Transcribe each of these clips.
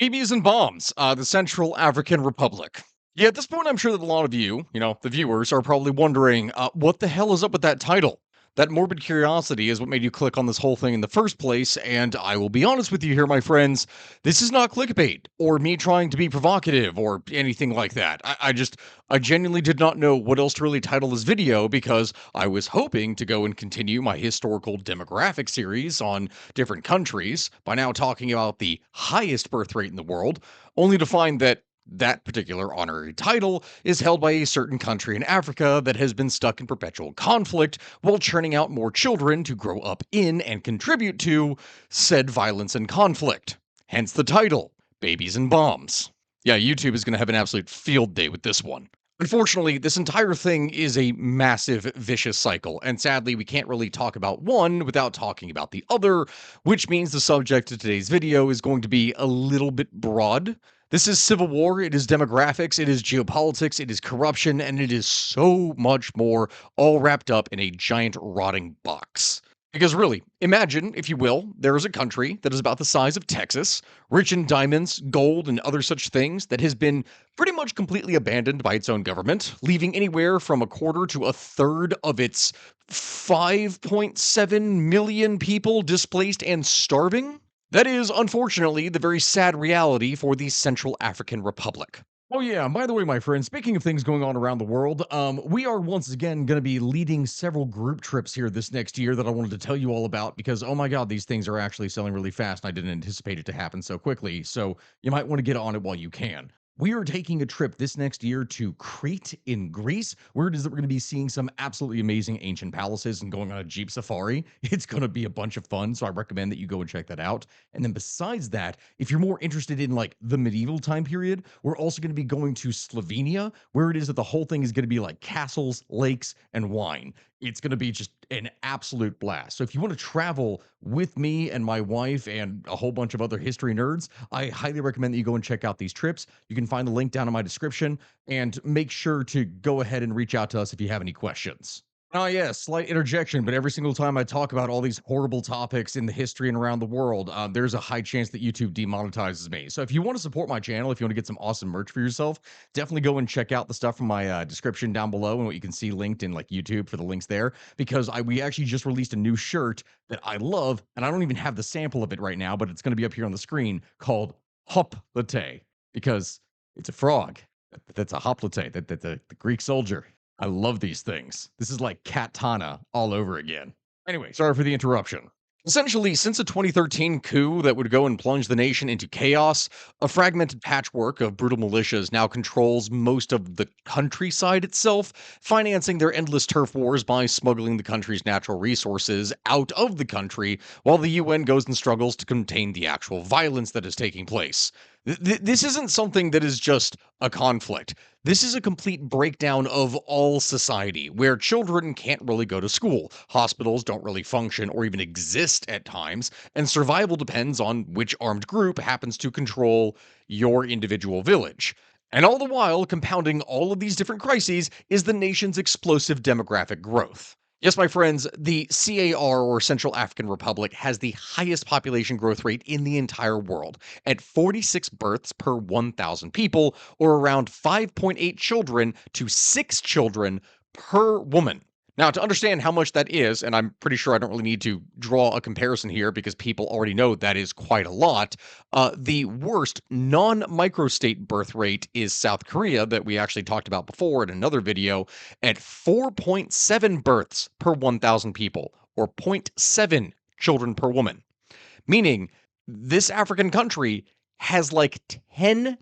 BBs and bombs, the Central African Republic. Yeah, at this point, I'm sure that a lot of you, the viewers, are probably wondering, what the hell is up with that title? That morbid curiosity is what made you click on this whole thing in the first place, and I will be honest with you here, my friends. This is not clickbait or me trying to be provocative or anything like that. I genuinely did not know what else to really title this video because I was hoping to go and continue my historical demographic series on different countries by now talking about the highest birth rate in the world, only to find that that particular honorary title is held by a certain country in Africa that has been stuck in perpetual conflict while churning out more children to grow up in and contribute to said violence and conflict. Hence the title, Babies and Bombs. Yeah, YouTube is going to have an absolute field day with this one. Unfortunately, this entire thing is a massive vicious cycle, and sadly, we can't really talk about one without talking about the other, which means the subject of today's video is going to be a little bit broad. This is civil war, it is demographics, it is geopolitics, it is corruption, and it is so much more, all wrapped up in a giant rotting box. Because really, imagine, if you will, there is a country that is about the size of Texas, rich in diamonds, gold, and other such things, that has been pretty much completely abandoned by its own government, leaving anywhere from a quarter to a third of its 5.7 million people displaced and starving. That is, unfortunately, the very sad reality for the Central African Republic. Oh yeah, and by the way, my friend, speaking of things going on around the world, we are once again going to be leading several group trips here this next year that I wanted to tell you all about because, oh my God, these things are actually selling really fast. And I didn't anticipate it to happen so quickly. So you might want to get on it while you can. We are taking a trip this next year to Crete in Greece, where it is that we're going to be seeing some absolutely amazing ancient palaces and going on a Jeep safari. It's going to be a bunch of fun. So I recommend that you go and check that out. And then besides that, if you're more interested in like the medieval time period, we're also going to be going to Slovenia, where it is that the whole thing is going to be like castles, lakes, and wine. It's going to be just an absolute blast. So if you want to travel with me and my wife and a whole bunch of other history nerds, I highly recommend that you go and check out these trips. You can find the link down in my description and make sure to go ahead and reach out to us if you have any questions. Oh, yeah, slight interjection, but every single time I talk about all these horrible topics in the history and around the world, there's a high chance that YouTube demonetizes me. So if you want to support my channel, if you want to get some awesome merch for yourself, definitely go and check out the stuff from my description down below and what you can see linked in like YouTube for the links there. Because we actually just released a new shirt that I love, and I don't even have the sample of it right now, but it's going to be up here on the screen called Hop Latte because it's a frog. That's a hoplite. That's the Greek soldier. I love these things. This is like Katana all over again. Anyway, sorry for the interruption. Essentially, since a 2013 coup that would go and plunge the nation into chaos, a fragmented patchwork of brutal militias now controls most of the countryside itself, financing their endless turf wars by smuggling the country's natural resources out of the country, while the UN goes and struggles to contain the actual violence that is taking place. This isn't something that is just a conflict. This is a complete breakdown of all society, where children can't really go to school, hospitals don't really function or even exist at times, and survival depends on which armed group happens to control your individual village. And all the while, compounding all of these different crises is the nation's explosive demographic growth. Yes, my friends, the CAR, or Central African Republic, has the highest population growth rate in the entire world, at 46 births per 1,000 people, or around 5.8 children to 6 children per woman. Now, to understand how much that is, and I'm pretty sure I don't really need to draw a comparison here because people already know that is quite a lot, the worst non microstate birth rate is South Korea, that we actually talked about before in another video, at 4.7 births per 1,000 people, or zero point 0.7 children per woman. Meaning, this African country has like 10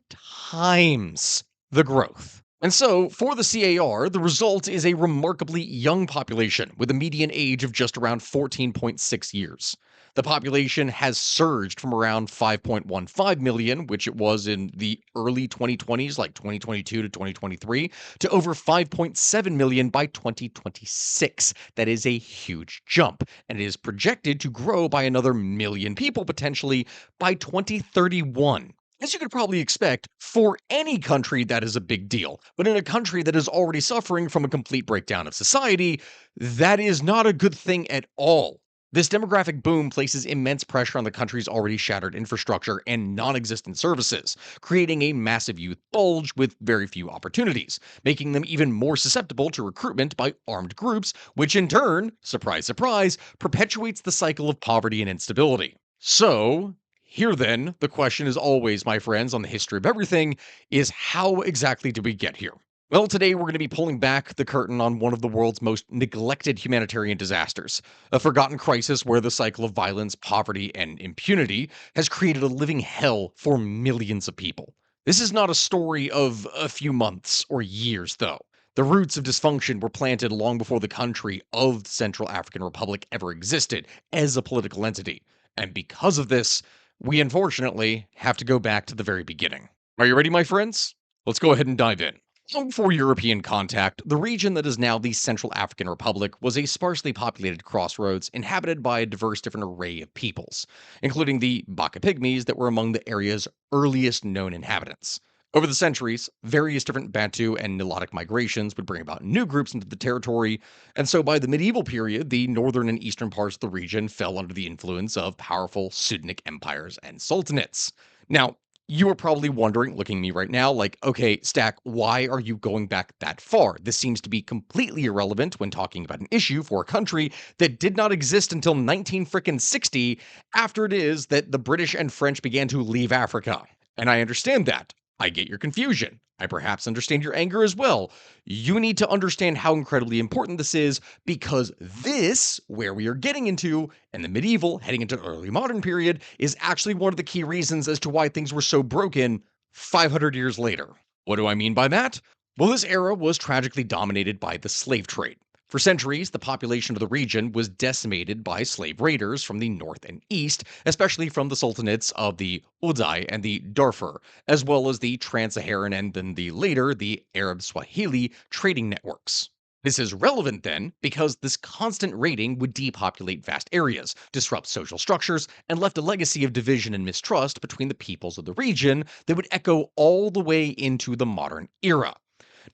times the growth. And so, for the CAR, the result is a remarkably young population with a median age of just around 14.6 years. The population has surged from around 5.15 million, which it was in the early 2020s, like 2022 to 2023, to over 5.7 million by 2026. That is a huge jump, and it is projected to grow by another million people potentially by 2031. As you could probably expect, for any country, that is a big deal. But in a country that is already suffering from a complete breakdown of society, that is not a good thing at all. This demographic boom places immense pressure on the country's already shattered infrastructure and non existent services, creating a massive youth bulge with very few opportunities, making them even more susceptible to recruitment by armed groups, which in turn, surprise, surprise, perpetuates the cycle of poverty and instability. So, here then, the question is always, my friends, on the history of everything is how exactly did we get here? Well, today we're going to be pulling back the curtain on one of the world's most neglected humanitarian disasters, a forgotten crisis where the cycle of violence, poverty, and impunity has created a living hell for millions of people. This is not a story of a few months or years, though. The roots of dysfunction were planted long before the country of the Central African Republic ever existed as a political entity. And because of this, we unfortunately have to go back to the very beginning. Are you ready, my friends? Let's go ahead and dive in. Long before European contact, the region that is now the Central African Republic was a sparsely populated crossroads inhabited by a diverse different array of peoples, including the Baka Pygmies that were among the area's earliest known inhabitants. Over the centuries, various different Bantu and Nilotic migrations would bring about new groups into the territory, and so by the medieval period, the northern and eastern parts of the region fell under the influence of powerful Sudanic empires and sultanates. Now, you are probably wondering, looking at me right now, like, okay, Stack, why are you going back that far? This seems to be completely irrelevant when talking about an issue for a country that did not exist until 1960, after it is that the British and French began to leave Africa. And I understand that. I get your confusion. I perhaps understand your anger as well. You need to understand how incredibly important this is because this, where we are getting into, and the medieval heading into early modern period, is actually one of the key reasons as to why things were so broken 500 years later. What do I mean by that? Well, this era was tragically dominated by the slave trade. For centuries, the population of the region was decimated by slave raiders from the north and east, especially from the sultanates of the Uday and the Darfur, as well as the Trans-Saharan and then the Arab Swahili trading networks. This is relevant then because this constant raiding would depopulate vast areas, disrupt social structures, and left a legacy of division and mistrust between the peoples of the region that would echo all the way into the modern era.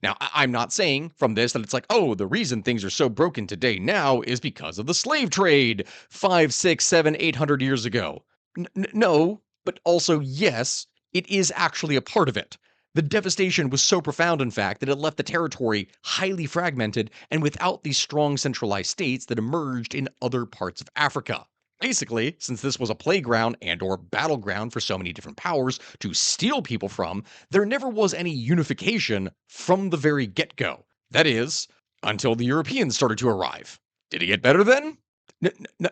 Now, I'm not saying from this that it's like, oh, the reason things are so broken today now is because of the slave trade 5, 6, 7, 800 years ago. No, but also, yes, it is actually a part of it. The devastation was so profound, in fact, that it left the territory highly fragmented and without these strong centralized states that emerged in other parts of Africa. Basically, since this was a playground and or battleground for so many different powers to steal people from, there never was any unification from the very get-go. That is, until the Europeans started to arrive. Did it get better then?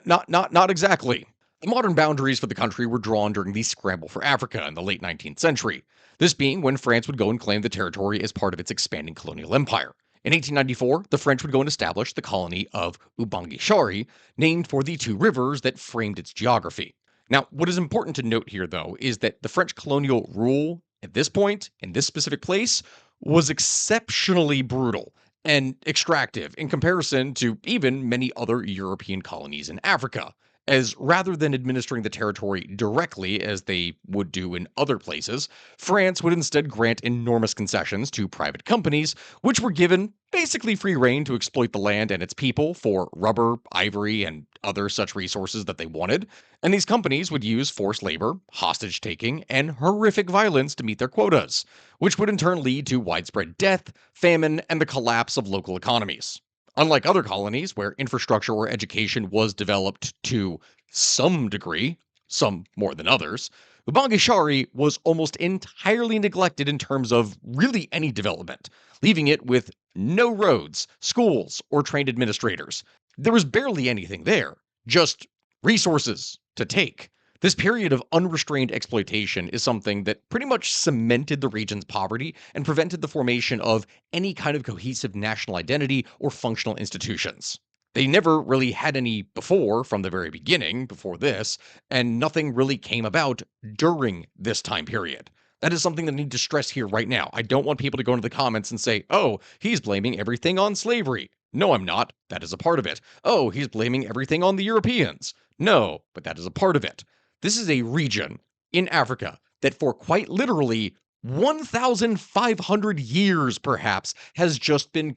Not exactly. The modern boundaries for the country were drawn during the scramble for Africa in the late 19th century, this being when France would go and claim the territory as part of its expanding colonial empire. In 1894, the French would go and establish the colony of Ubangishari, named for the two rivers that framed its geography. Now, what is important to note here, though, is that the French colonial rule at this point, in this specific place, was exceptionally brutal and extractive in comparison to even many other European colonies in Africa, as rather than administering the territory directly as they would do in other places, France would instead grant enormous concessions to private companies, which were given basically free rein to exploit the land and its people for rubber, ivory, and other such resources that they wanted. And these companies would use forced labor, hostage taking, and horrific violence to meet their quotas, which would in turn lead to widespread death, famine, and the collapse of local economies. Unlike other colonies where infrastructure or education was developed to some degree, some more than others, Ubangishari was almost entirely neglected in terms of really any development, leaving it with no roads, schools, or trained administrators. There was barely anything there, just resources to take. This period of unrestrained exploitation is something that pretty much cemented the region's poverty and prevented the formation of any kind of cohesive national identity or functional institutions. They never really had any before, from the very beginning, before this, and nothing really came about during this time period. That is something that I need to stress here right now. I don't want people to go into the comments and say, oh, he's blaming everything on slavery. No, I'm not. That is a part of it. Oh, he's blaming everything on the Europeans. No, but that is a part of it. This is a region in Africa that for quite literally 1,500 years, perhaps, has just been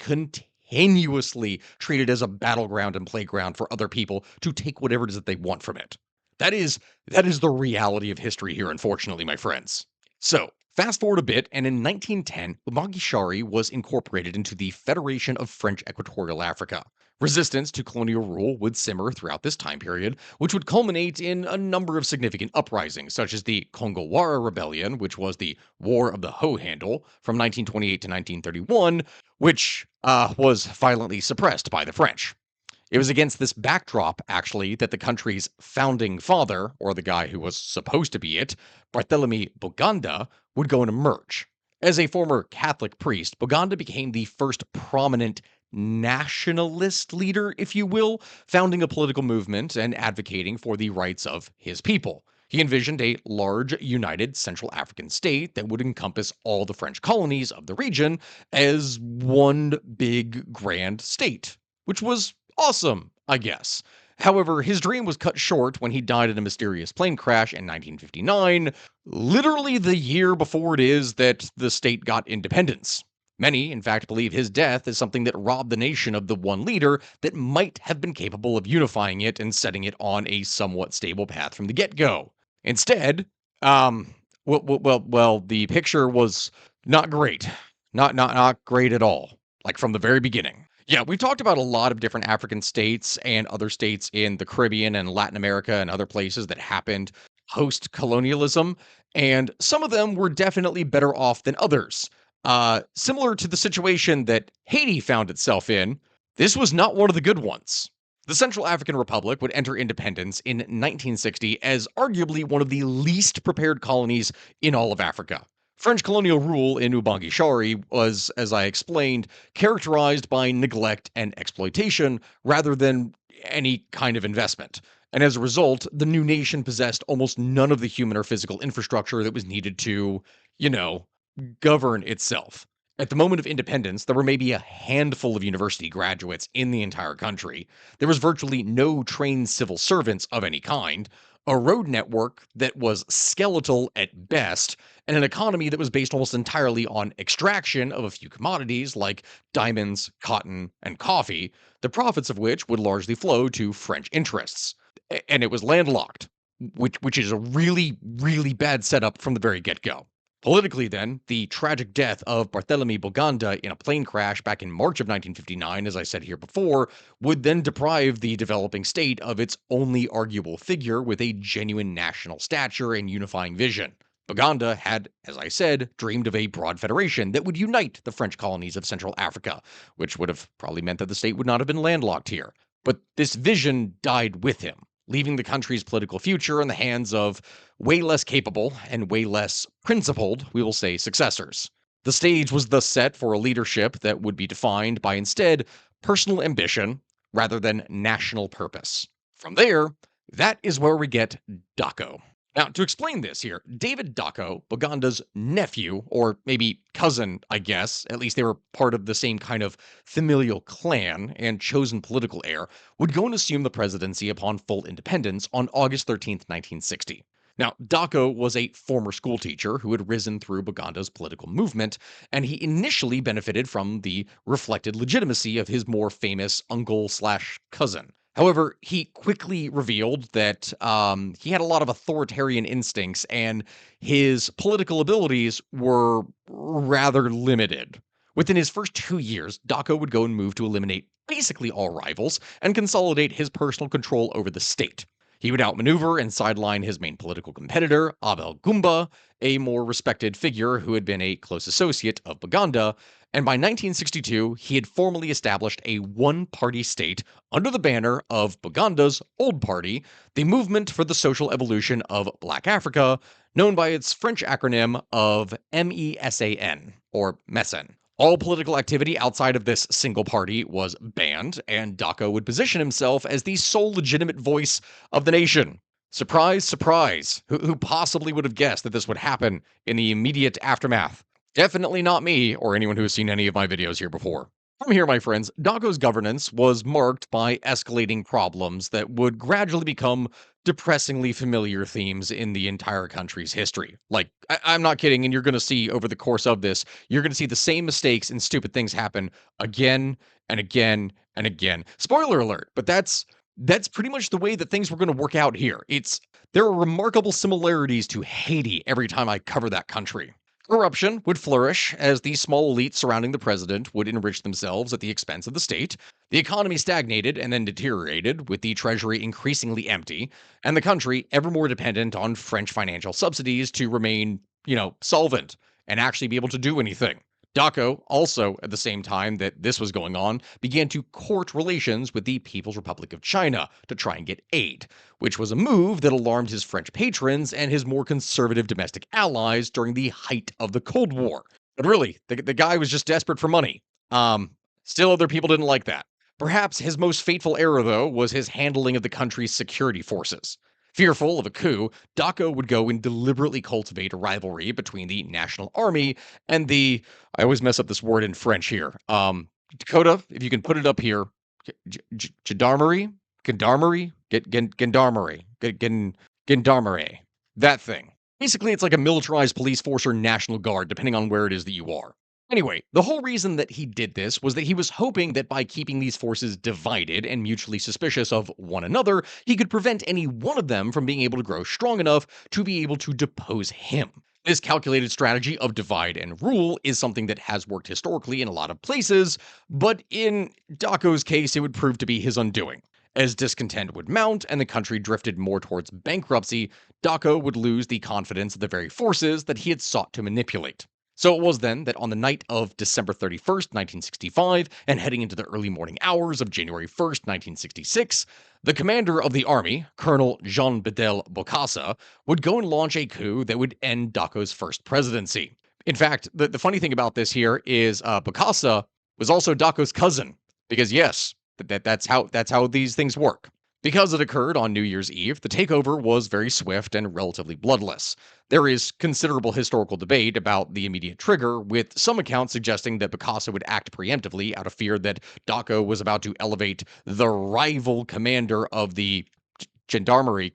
continuously treated as a battleground and playground for other people to take whatever it is that they want from it. That is that is the reality of history here, unfortunately, my friends. So, fast forward a bit, and in 1910, Umagishari was incorporated into the Federation of French Equatorial Africa. Resistance to colonial rule would simmer throughout this time period, which would culminate in a number of significant uprisings, such as the Kongowara Rebellion, which was the War of the Hoe Handle from 1928 to 1931, which was violently suppressed by the French. It was against this backdrop, actually, that the country's founding father, or the guy who was supposed to be it, Barthélemy Boganda, would go and emerge. As a former Catholic priest, Boganda became the first prominent nationalist leader, if you will, founding a political movement and advocating for the rights of his people. He envisioned a large, united Central African state that would encompass all the French colonies of the region as one big grand state, which was awesome, I guess. However, his dream was cut short when he died in a mysterious plane crash in 1959, literally the year before it is that the state got independence. Many, in fact, believe his death is something that robbed the nation of the one leader that might have been capable of unifying it and setting it on a somewhat stable path from the get go. Instead, the picture was not great. Not great at all. Like from the very beginning. Yeah, we've talked about a lot of different African states and other states in the Caribbean and Latin America and other places that happened post colonialism, and some of them were definitely better off than others. Similar to the situation that Haiti found itself in, this was not one of the good ones. The Central African Republic would enter independence in 1960 as arguably one of the least prepared colonies in all of Africa. French colonial rule in Ubangishari was, as I explained, characterized by neglect and exploitation rather than any kind of investment. And as a result, the new nation possessed almost none of the human or physical infrastructure that was needed to, you know, govern itself. At the moment of independence, there were maybe a handful of university graduates in the entire country. There was virtually no trained civil servants of any kind, a road network that was skeletal at best, and an economy that was based almost entirely on extraction of a few commodities like diamonds, cotton, and coffee, the profits of which would largely flow to French interests. And it was landlocked, which is a really, really bad setup from the very get go. Politically, then, the tragic death of Barthélemy Boganda in a plane crash back in March of 1959, as I said here before, would then deprive the developing state of its only arguable figure with a genuine national stature and unifying vision. Boganda had, as I said, dreamed of a broad federation that would unite the French colonies of Central Africa, which would have probably meant that the state would not have been landlocked here. But this vision died with him, leaving the country's political future in the hands of way less capable and way less principled, we will say, successors. The stage was thus set for a leadership that would be defined by instead personal ambition rather than national purpose. From there, that is where we get Daco. Now, to explain this here, David Daco, Boganda's nephew, or maybe cousin, I guess, at least they were part of the same kind of familial clan and chosen political heir, would go and assume the presidency upon full independence on August 13th, 1960. Now, Daco was a former schoolteacher who had risen through Boganda's political movement, and he initially benefited from the reflected legitimacy of his more famous uncle slash cousin. However, he quickly revealed that he had a lot of authoritarian instincts and his political abilities were rather limited. Within his first 2 years, Daco would go and move to eliminate basically all rivals and consolidate his personal control over the state. He would outmaneuver and sideline his main political competitor, Abel Gumba, a more respected figure who had been a close associate of Baganda, and by 1962, he had formally established a one party state under the banner of Baganda's Old Party, the Movement for the Social Evolution of Black Africa, known by its French acronym of MESAN, or MESAN. All political activity outside of this single party was banned, and Daco would position himself as the sole legitimate voice of the nation. Surprise, surprise. Who possibly would have guessed that this would happen in the immediate aftermath? Definitely not me or anyone who has seen any of my videos here before. From here, my friends, Daco's governance was marked by escalating problems that would gradually become depressingly familiar themes in the entire country's history. Like, I'm not kidding, and you're going to see over the course of this, you're going to see the same mistakes and stupid things happen again and again and again. Spoiler alert, but that's pretty much the way that things were going to work out here. There are remarkable similarities to Haiti every time I cover that country. Corruption would flourish as the small elite surrounding the president would enrich themselves at the expense of the state. The economy stagnated and then deteriorated, with the treasury increasingly empty, and the country ever more dependent on French financial subsidies to remain, solvent and actually be able to do anything. Daco, also at the same time that this was going on, began to court relations with the People's Republic of China to try and get aid, which was a move that alarmed his French patrons and his more conservative domestic allies during the height of the Cold War. But really, the guy was just desperate for money. Still, other people didn't like that. Perhaps his most fateful error, though, was his handling of the country's security forces. Fearful of a coup, Daco would go and deliberately cultivate a rivalry between the National Army and the, I always mess up this word in French here. Dakota, if you can put it up here, gendarmerie, gendarmerie, that thing. Basically, it's like a militarized police force or National Guard, depending on where it is that you are. Anyway, the whole reason that he did this was that he was hoping that by keeping these forces divided and mutually suspicious of one another, he could prevent any one of them from being able to grow strong enough to be able to depose him. This calculated strategy of divide and rule is something that has worked historically in a lot of places, but in Daco's case, it would prove to be his undoing. As discontent would mount and the country drifted more towards bankruptcy, Daco would lose the confidence of the very forces that he had sought to manipulate. So it was then that on the night of December 31st, 1965, and heading into the early morning hours of January 1st, 1966, the commander of the army, Colonel Jean Bedel Bokassa, would go and launch a coup that would end Daco's first presidency. In fact, the funny thing about this here is Bokassa was also Daco's cousin, because yes, that's how these things work. Because it occurred on New Year's Eve, the takeover was very swift and relatively bloodless. There is considerable historical debate about the immediate trigger, with some accounts suggesting that Bokassa would act preemptively out of fear that Daco was about to elevate the rival commander of the gendarmerie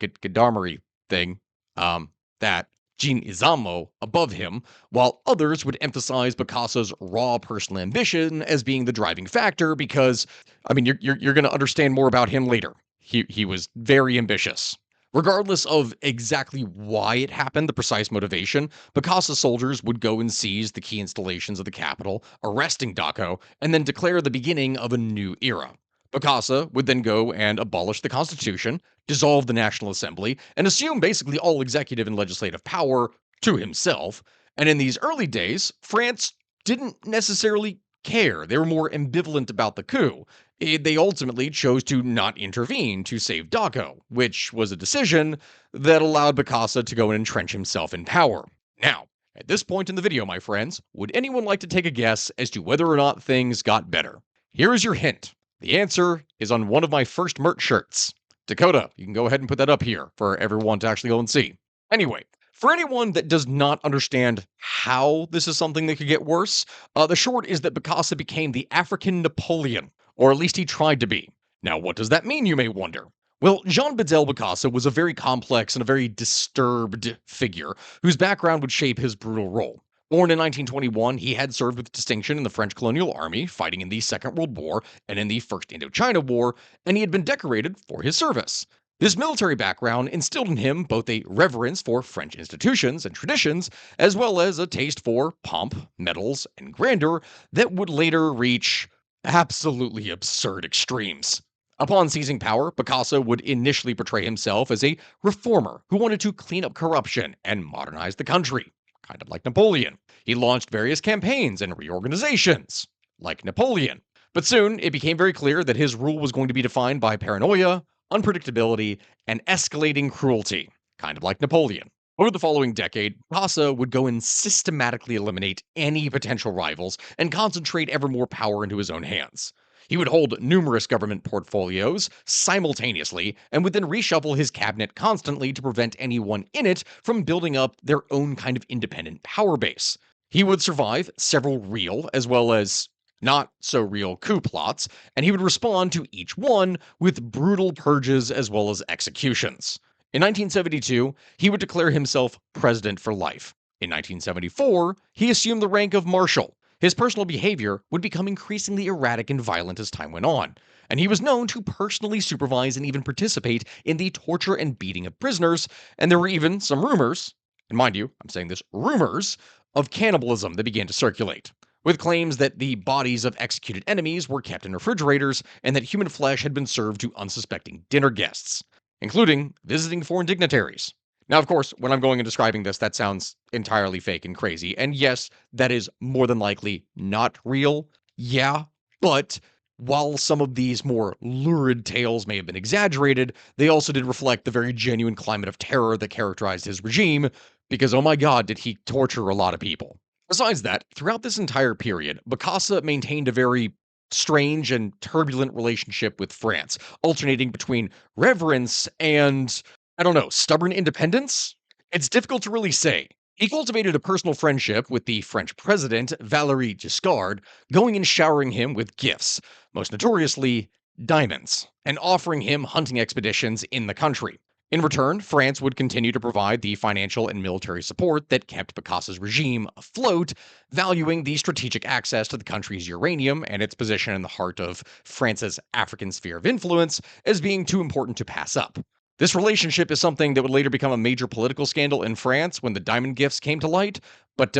thing, that Jean Izamo above him, while others would emphasize Bokassa's raw personal ambition as being the driving factor because, I mean, you're going to understand more about him later. He was very ambitious. Regardless of exactly why it happened, the precise motivation, Bokassa's soldiers would go and seize the key installations of the capital, arresting Daco, and then declare the beginning of a new era. Bokassa would then go and abolish the Constitution, dissolve the National Assembly, and assume basically all executive and legislative power to himself. And in these early days, France didn't necessarily care. They were more ambivalent about the coup. They ultimately chose to not intervene to save Daco, which was a decision that allowed Bokassa to go and entrench himself in power. Now, at this point in the video, my friends, would anyone like to take a guess as to whether or not things got better? Here is your hint. The answer is on one of my first merch shirts. Dakota, you can go ahead and put that up here for everyone to actually go and see. Anyway, for anyone that does not understand how this is something that could get worse, the short is that Bokassa became the African Napoleon, or at least he tried to be. Now, what does that mean, you may wonder? Well, Jean Bedel Bokassa was a very complex and a very disturbed figure whose background would shape his brutal role. Born in 1921, he had served with distinction in the French colonial army, fighting in the Second World War and in the First Indochina War, and he had been decorated for his service. This military background instilled in him both a reverence for French institutions and traditions, as well as a taste for pomp, medals, and grandeur that would later reach absolutely absurd extremes. Upon seizing power, Bokassa would initially portray himself as a reformer who wanted to clean up corruption and modernize the country, kind of like Napoleon. He launched various campaigns and reorganizations, like Napoleon. But soon, it became very clear that his rule was going to be defined by paranoia, unpredictability, and escalating cruelty, kind of like Napoleon. Over the following decade, Bokassa would go and systematically eliminate any potential rivals and concentrate ever more power into his own hands. He would hold numerous government portfolios simultaneously and would then reshuffle his cabinet constantly to prevent anyone in it from building up their own kind of independent power base. He would survive several real as well as not so real coup plots, and he would respond to each one with brutal purges as well as executions. In 1972, he would declare himself president for life. In 1974, he assumed the rank of marshal. His personal behavior would become increasingly erratic and violent as time went on, and he was known to personally supervise and even participate in the torture and beating of prisoners, and there were even some rumors, and mind you, I'm saying this rumors, of cannibalism that began to circulate, with claims that the bodies of executed enemies were kept in refrigerators and that human flesh had been served to unsuspecting dinner guests, including visiting foreign dignitaries. Now, of course, when I'm going and describing this, that sounds entirely fake and crazy. And yes, that is more than likely not real. Yeah, but while some of these more lurid tales may have been exaggerated, they also did reflect the very genuine climate of terror that characterized his regime, because oh my god, did he torture a lot of people. Besides that, throughout this entire period, Bokassa maintained a very strange and turbulent relationship with France, alternating between reverence and, I don't know, stubborn independence? It's difficult to really say. He cultivated a personal friendship with the French president, Valéry Giscard, going and showering him with gifts, most notoriously, diamonds, and offering him hunting expeditions in the country. In return, France would continue to provide the financial and military support that kept Bokassa's regime afloat, valuing the strategic access to the country's uranium and its position in the heart of France's African sphere of influence as being too important to pass up. This relationship is something that would later become a major political scandal in France when the diamond gifts came to light. But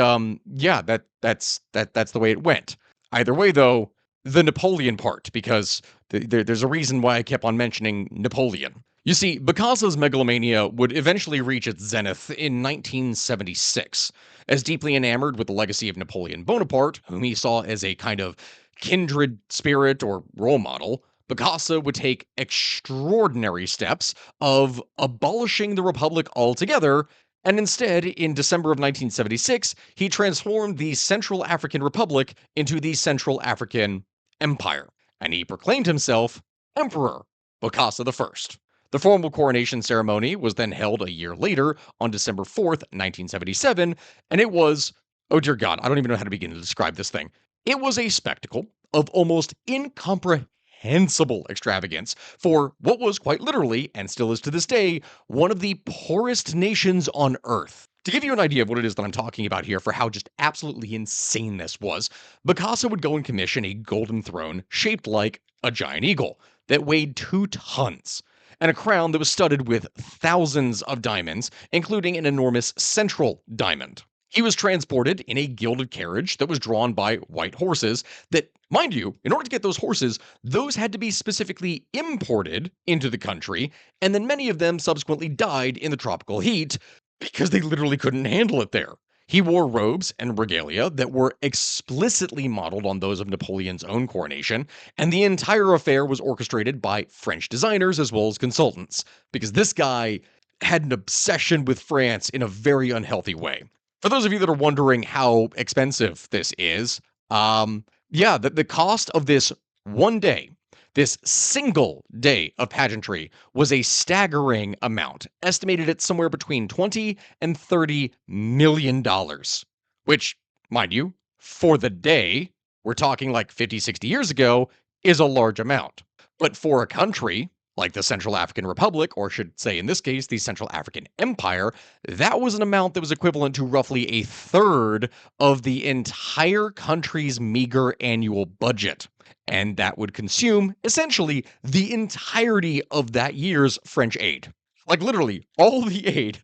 yeah, that's the way it went. Either way, though, the Napoleon part, because there's a reason why I kept on mentioning Napoleon. You see, Bokassa's megalomania would eventually reach its zenith in 1976, as deeply enamored with the legacy of Napoleon Bonaparte, whom he saw as a kind of kindred spirit or role model. Bokassa would take extraordinary steps of abolishing the Republic altogether, and instead, in December of 1976, he transformed the Central African Republic into the Central African Empire, and he proclaimed himself Emperor Bokassa I. The formal coronation ceremony was then held a year later on December 4th, 1977, and it was, oh dear God, I don't even know how to begin to describe this thing. It was a spectacle of almost incomprehensible extravagance for what was quite literally, and still is to this day, one of the poorest nations on earth. To give you an idea of what it is that I'm talking about here for how just absolutely insane this was, Bokassa would go and commission a golden throne shaped like a giant eagle that weighed 2 tons, and a crown that was studded with thousands of diamonds, including an enormous central diamond. He was transported in a gilded carriage that was drawn by white horses that, mind you, in order to get those horses, those had to be specifically imported into the country, and then many of them subsequently died in the tropical heat because they literally couldn't handle it there. He wore robes and regalia that were explicitly modeled on those of Napoleon's own coronation, and the entire affair was orchestrated by French designers as well as consultants, because this guy had an obsession with France in a very unhealthy way. For those of you that are wondering how expensive this is, yeah, the cost of this one day, this single day of pageantry was a staggering amount, estimated at somewhere between 20 and 30 million dollars, which, mind you, for the day, we're talking like 50, 60 years ago, is a large amount. But for a country like the Central African Republic, or should say in this case, the Central African Empire, that was an amount that was equivalent to roughly a third of the entire country's meager annual budget. And that would consume essentially the entirety of that year's French aid. Like literally all the aid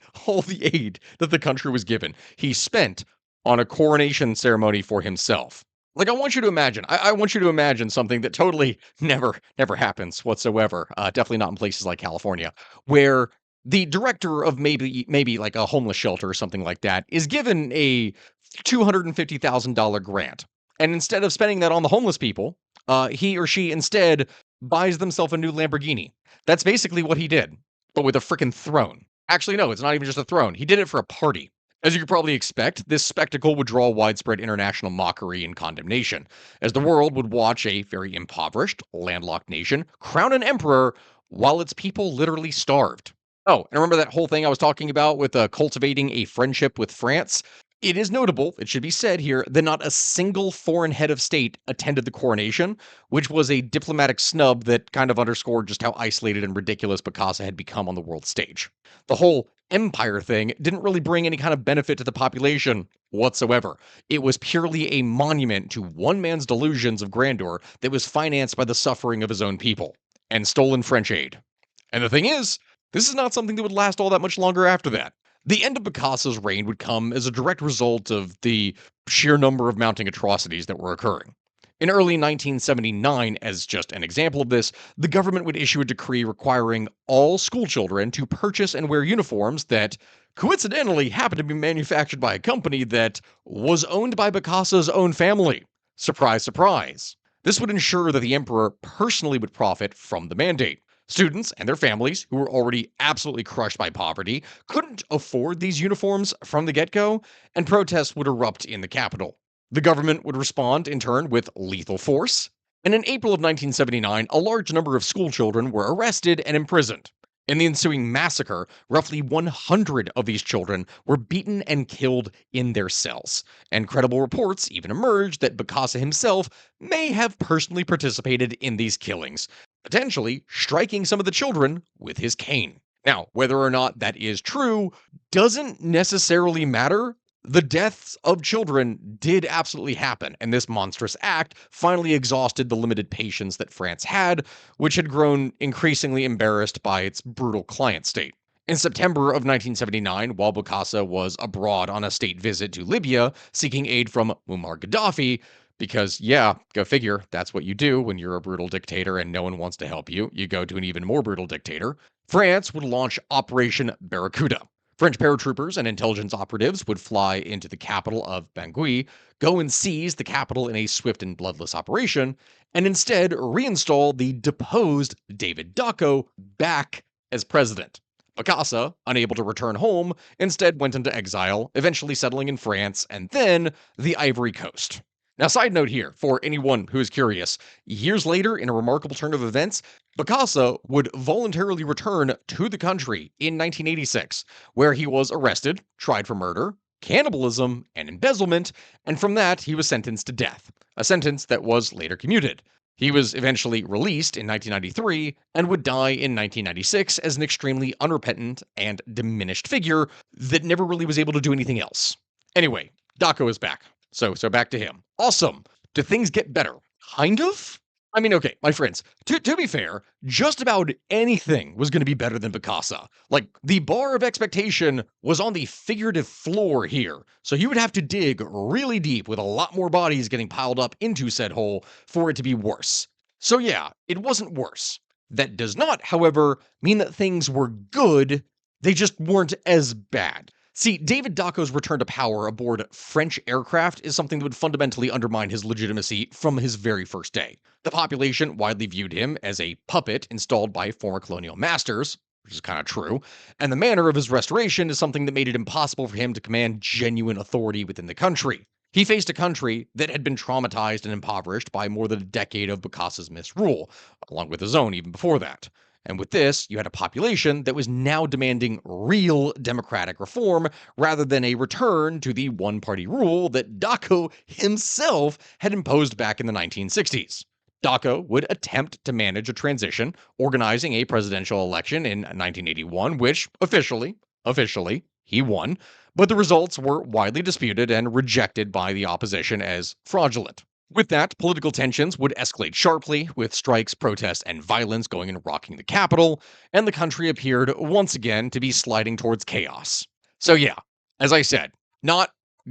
that the country was given, he spent on a coronation ceremony for himself. Like I want you to imagine something that totally never happens whatsoever. Definitely not in places like California, where the director of maybe like a homeless shelter or something like that is given a $250,000 grant, and instead of spending that on the homeless people, he or she instead buys themselves a new Lamborghini. That's basically what he did, but with a freaking throne. Actually, no, it's not even just a throne. He did it for a party. As you could probably expect, this spectacle would draw widespread international mockery and condemnation, as the world would watch a very impoverished, landlocked nation crown an emperor while its people literally starved. Oh, and remember that whole thing I was talking about with cultivating a friendship with France? It is notable, it should be said here, that not a single foreign head of state attended the coronation, which was a diplomatic snub that kind of underscored just how isolated and ridiculous Bokassa had become on the world stage. The whole empire thing didn't really bring any kind of benefit to the population whatsoever. It was purely a monument to one man's delusions of grandeur that was financed by the suffering of his own people and stolen French aid. And the thing is, this is not something that would last all that much longer after that. The end of Bokassa's reign would come as a direct result of the sheer number of mounting atrocities that were occurring. In early 1979, as just an example of this, the government would issue a decree requiring all school children to purchase and wear uniforms that coincidentally happened to be manufactured by a company that was owned by Bokassa's own family. Surprise, surprise. This would ensure that the emperor personally would profit from the mandate. Students and their families, who were already absolutely crushed by poverty, couldn't afford these uniforms from the get go, and protests would erupt in the capital. The government would respond in turn with lethal force, and in April of 1979, a large number of schoolchildren were arrested and imprisoned. In the ensuing massacre, roughly 100 of these children were beaten and killed in their cells, and credible reports even emerged that Bokassa himself may have personally participated in these killings, potentially striking some of the children with his cane. Now, whether or not that is true doesn't necessarily matter. The deaths of children did absolutely happen, and this monstrous act finally exhausted the limited patience that France had, which had grown increasingly embarrassed by its brutal client state. In September of 1979, while Bokassa was abroad on a state visit to Libya seeking aid from Muammar Gaddafi, because, yeah, go figure, that's what you do when you're a brutal dictator and no one wants to help you. You go to an even more brutal dictator. France would launch Operation Barracuda. French paratroopers and intelligence operatives would fly into the capital of Bangui, go and seize the capital in a swift and bloodless operation, and instead reinstall the deposed David Dacko back as president. Bokassa, unable to return home, instead went into exile, eventually settling in France and then the Ivory Coast. Now, side note here, for anyone who is curious, years later, in a remarkable turn of events, Bokassa would voluntarily return to the country in 1986, where he was arrested, tried for murder, cannibalism, and embezzlement, and from that, he was sentenced to death, a sentence that was later commuted. He was eventually released in 1993 and would die in 1996 as an extremely unrepentant and diminished figure that never really was able to do anything else. Anyway, Dacko is back. So back to him. Awesome. Do things get better? Kind of? I mean, okay, my friends, to be fair, just about anything was going to be better than Bokassa. Like, the bar of expectation was on the figurative floor here, so you would have to dig really deep with a lot more bodies getting piled up into said hole for it to be worse. So yeah, it wasn't worse. That does not, however, mean that things were good, they just weren't as bad. See, David Dacko's return to power aboard French aircraft is something that would fundamentally undermine his legitimacy from his very first day. The population widely viewed him as a puppet installed by former colonial masters, which is kind of true, and the manner of his restoration is something that made it impossible for him to command genuine authority within the country. He faced a country that had been traumatized and impoverished by more than a decade of Bokassa's misrule, along with his own even before that. And with this, you had a population that was now demanding real democratic reform rather than a return to the one party rule that Dacko himself had imposed back in the 1960s. Dacko would attempt to manage a transition, organizing a presidential election in 1981, which officially, he won, but the results were widely disputed and rejected by the opposition as fraudulent. With that, political tensions would escalate sharply, with strikes, protests, and violence going and rocking the capital, and the country appeared once again to be sliding towards chaos. So, yeah, as I said, not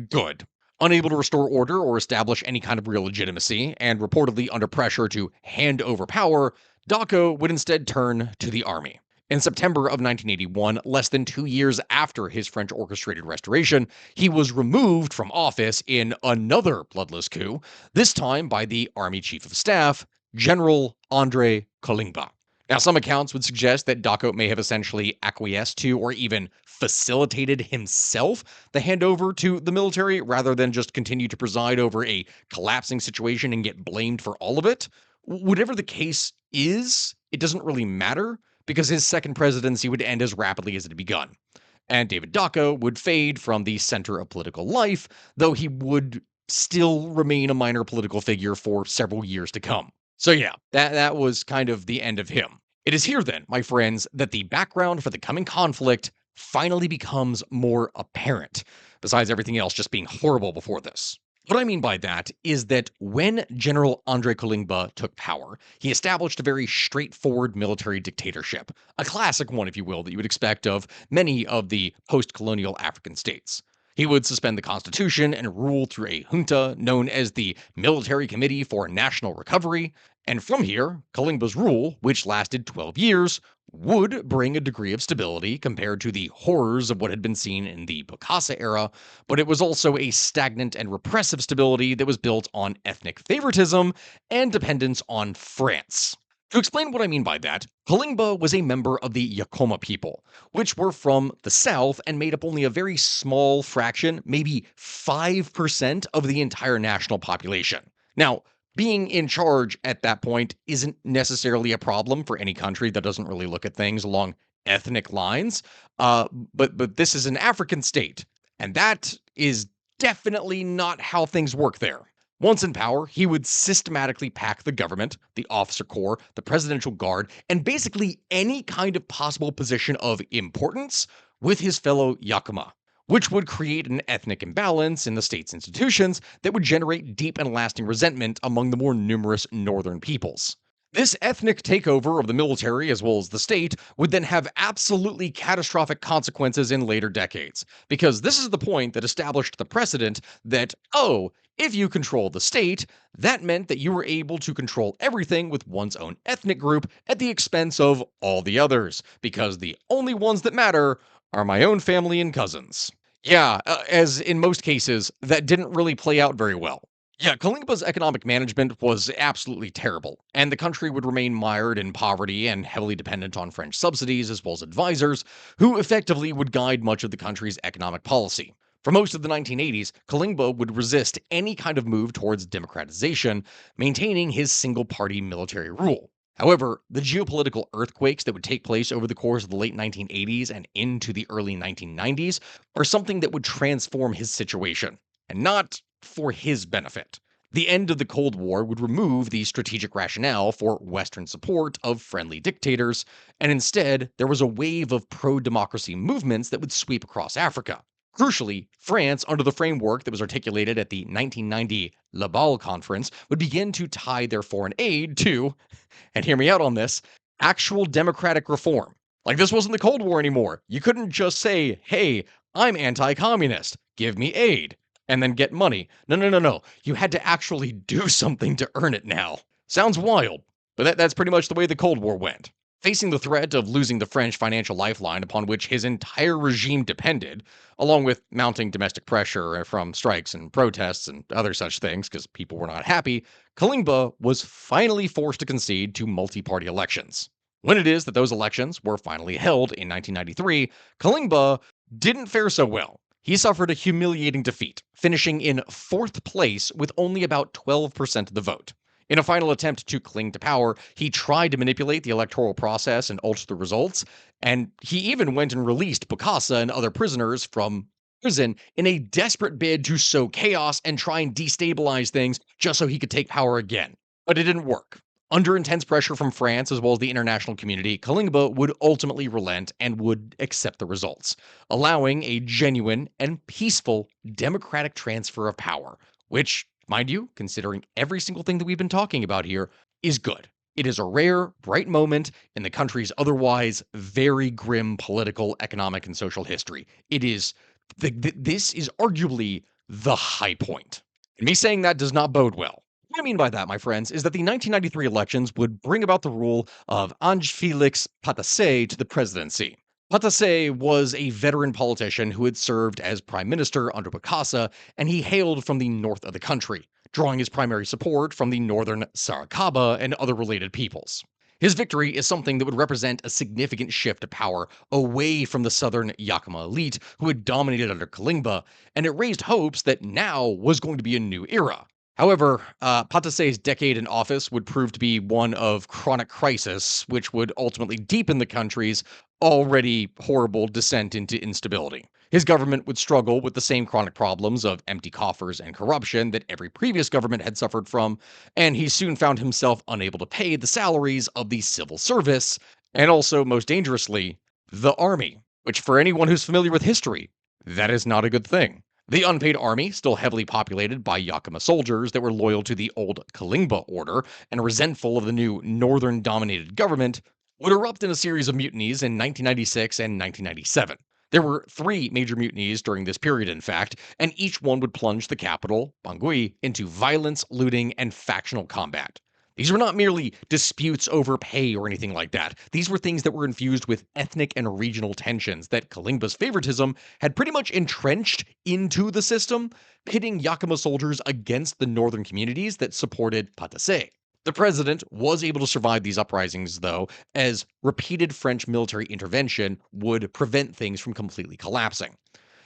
good. Unable to restore order or establish any kind of real legitimacy, and reportedly under pressure to hand over power, Dacko would instead turn to the army. In September of 1981, less than 2 years after his French orchestrated restoration, he was removed from office in another bloodless coup, this time by the Army Chief of Staff, General André Kolingba. Now, some accounts would suggest that Dacko may have essentially acquiesced to or even facilitated himself the handover to the military rather than just continue to preside over a collapsing situation and get blamed for all of it. Whatever the case is, it doesn't really matter because his second presidency would end as rapidly as it had begun. And David Daco would fade from the center of political life, though he would still remain a minor political figure for several years to come. So yeah, that was kind of the end of him. It is here then, my friends, that the background for the coming conflict finally becomes more apparent, besides everything else just being horrible before this. What I mean by that is that when General Andre Kolingba took power, he established a very straightforward military dictatorship, a classic one, if you will, that you would expect of many of the post colonial African states. He would suspend the constitution and rule through a junta known as the Military Committee for National Recovery. And from here, Kolingba's rule, which lasted 12 years, would bring a degree of stability compared to the horrors of what had been seen in the Bokassa era, but it was also a stagnant and repressive stability that was built on ethnic favoritism and dependence on France. To explain what I mean by that, Kolingba was a member of the Yakoma people, which were from the south and made up only a very small fraction, maybe 5% of the entire national population. Now, being in charge at that point isn't necessarily a problem for any country that doesn't really look at things along ethnic lines. But this is an African state, and that is definitely not how things work there. Once in power, he would systematically pack the government, the officer corps, the presidential guard, and basically any kind of possible position of importance with his fellow Yakima, which would create an ethnic imbalance in the state's institutions that would generate deep and lasting resentment among the more numerous northern peoples. This ethnic takeover of the military as well as the state would then have absolutely catastrophic consequences in later decades, because this is the point that established the precedent that, oh, if you control the state, that meant that you were able to control everything with one's own ethnic group at the expense of all the others, because the only ones that matter are my own family and cousins. Yeah, as in most cases, that didn't really play out very well. Yeah, Kalinga's economic management was absolutely terrible, and the country would remain mired in poverty and heavily dependent on French subsidies as well as advisors, who effectively would guide much of the country's economic policy. For most of the 1980s, Kalinga would resist any kind of move towards democratization, maintaining his single party military rule. However, the geopolitical earthquakes that would take place over the course of the late 1980s and into the early 1990s are something that would transform his situation, and not for his benefit. The end of the Cold War would remove the strategic rationale for Western support of friendly dictators, and instead, there was a wave of pro democracy movements that would sweep across Africa. Crucially, France, under the framework that was articulated at the 1990 La Balle Conference, would begin to tie their foreign aid to, and hear me out on this, actual democratic reform. Like, this wasn't the Cold War anymore. You couldn't just say, hey, I'm anti communist, give me aid, and then get money. No, no, no, no. You had to actually do something to earn it now. Sounds wild, but that's pretty much the way the Cold War went. Facing the threat of losing the French financial lifeline upon which his entire regime depended, along with mounting domestic pressure from strikes and protests and other such things because people were not happy, Kalimba was finally forced to concede to multi party elections. When it is that those elections were finally held in 1993, Kalimba didn't fare so well. He suffered a humiliating defeat, finishing in fourth place with only about 12% of the vote. In a final attempt to cling to power, he tried to manipulate the electoral process and alter the results, and he even went and released Bokassa and other prisoners from prison in a desperate bid to sow chaos and try and destabilize things just so he could take power again. But it didn't work. Under intense pressure from France as well as the international community, Kalinga would ultimately relent and would accept the results, allowing a genuine and peaceful democratic transfer of power, which, mind you, considering every single thing that we've been talking about here, is good. It is a rare, bright moment in the country's otherwise very grim political, economic, and social history. It is, this is arguably the high point. And me saying that does not bode well. What I mean by that, my friends, is that the 1993 elections would bring about the rule of Ange Felix Patasse to the presidency. Patasse was a veteran politician who had served as prime minister under Bokassa, and he hailed from the north of the country, drawing his primary support from the northern Sarakaba and other related peoples. His victory is something that would represent a significant shift of power away from the southern Yakima elite who had dominated under Kalimba, and it raised hopes that now was going to be a new era. However, Patasse's decade in office would prove to be one of chronic crisis, which would ultimately deepen the country's already horrible descent into instability. His government would struggle with the same chronic problems of empty coffers and corruption that every previous government had suffered from, and he soon found himself unable to pay the salaries of the civil service, and also, most dangerously, the army, which, for anyone who's familiar with history, that is not a good thing. The unpaid army, still heavily populated by Yakima soldiers that were loyal to the old Kalingba order and resentful of the new northern dominated government, would erupt in a series of mutinies in 1996 and 1997. There were three major mutinies during this period, in fact, and each one would plunge the capital, Bangui, into violence, looting, and factional combat. These were not merely disputes over pay or anything like that. These were things that were infused with ethnic and regional tensions that Kalingba's favoritism had pretty much entrenched into the system, pitting Yakima soldiers against the northern communities that supported Patasse. The president was able to survive these uprisings, though, as repeated French military intervention would prevent things from completely collapsing.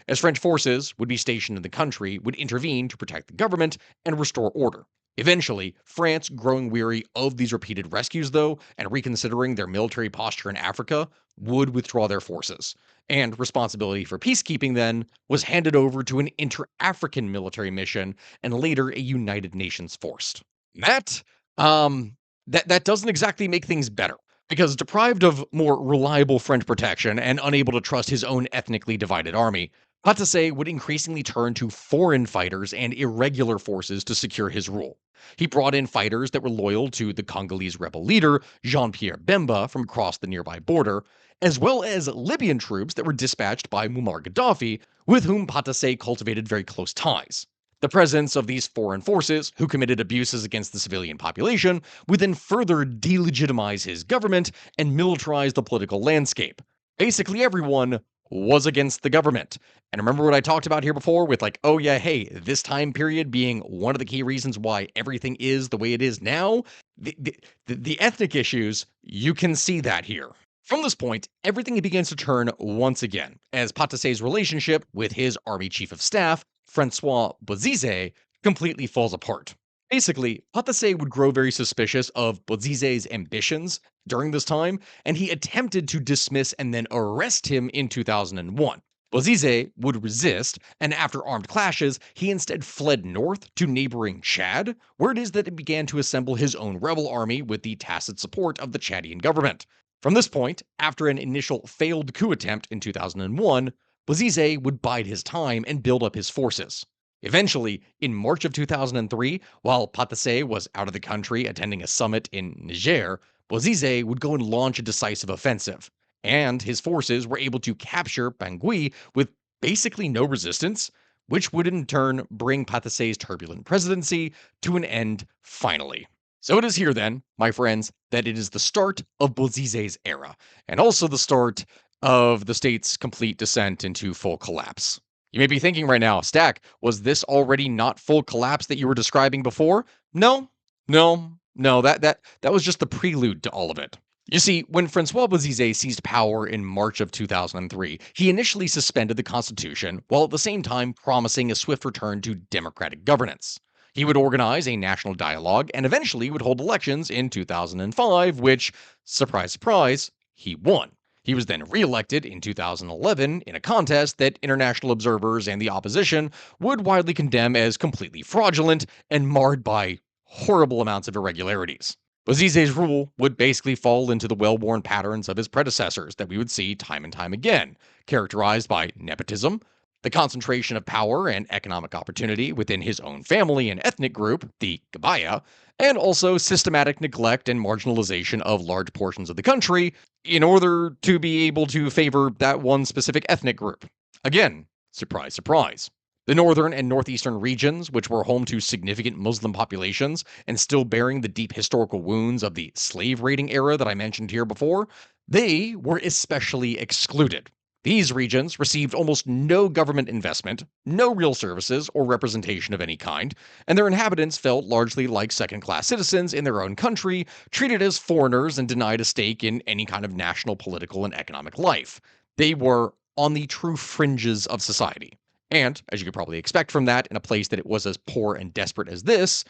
As French forces would be stationed in the country, would intervene to protect the government and restore order. Eventually, France, growing weary of these repeated rescues, though, and reconsidering their military posture in Africa, would withdraw their forces. And responsibility for peacekeeping then was handed over to an inter African military mission and later a United Nations force. That, um, that doesn't exactly make things better. Because deprived of more reliable French protection and unable to trust his own ethnically divided army, Patasse would increasingly turn to foreign fighters and irregular forces to secure his rule. He brought in fighters that were loyal to the Congolese rebel leader, Jean Pierre Bemba, from across the nearby border, as well as Libyan troops that were dispatched by Muammar Gaddafi, with whom Patasse cultivated very close ties. The presence of these foreign forces, who committed abuses against the civilian population, would then further delegitimize his government and militarize the political landscape. Basically, everyone was against the government. And remember what I talked about here before with, like, oh yeah, hey, this time period being one of the key reasons why everything is the way it is now? The ethnic issues, you can see that here. From this point, everything begins to turn once again, as Patasse's relationship with his army chief of staff, Francois Bozize, completely falls apart. Basically, Patasse would grow very suspicious of Bozize's ambitions during this time, and he attempted to dismiss and then arrest him in 2001. Bozize would resist, and after armed clashes, he instead fled north to neighboring Chad, where it is that he began to assemble his own rebel army with the tacit support of the Chadian government. From this point, after an initial failed coup attempt in 2001, Bozize would bide his time and build up his forces. Eventually, in March of 2003, while Patasse was out of the country attending a summit in Niger, Bozize would go and launch a decisive offensive, and his forces were able to capture Bangui with basically no resistance, which would in turn bring Patasse's turbulent presidency to an end finally. So it is here then, my friends, that it is the start of Bozize's era, and also the start of the state's complete descent into full collapse. You may be thinking right now, Stack, was this already not full collapse that you were describing before? No, no, that was just the prelude to all of it. You see, when Francois Bozize seized power in March of 2003, he initially suspended the constitution while at the same time promising a swift return to democratic governance. He would organize a national dialogue and eventually would hold elections in 2005, which, surprise, surprise, he won. He was then reelected in 2011 in a contest that international observers and the opposition would widely condemn as completely fraudulent and marred by horrible amounts of irregularities. Bozize's rule would basically fall into the well-worn patterns of his predecessors that we would see time and time again, characterized by nepotism, the concentration of power and economic opportunity within his own family and ethnic group, the Gabaya, and also systematic neglect and marginalization of large portions of the country in order to be able to favor that one specific ethnic group. Again, surprise, surprise. The northern and northeastern regions, which were home to significant Muslim populations and still bearing the deep historical wounds of the slave raiding era that I mentioned here before, they were especially excluded. These regions received almost no government investment, no real services or representation of any kind, and their inhabitants felt largely like second class citizens in their own country, treated as foreigners and denied a stake in any kind of national political and economic life. They were on the true fringes of society. And, as you could probably expect from that, in a place that it was as poor and desperate as this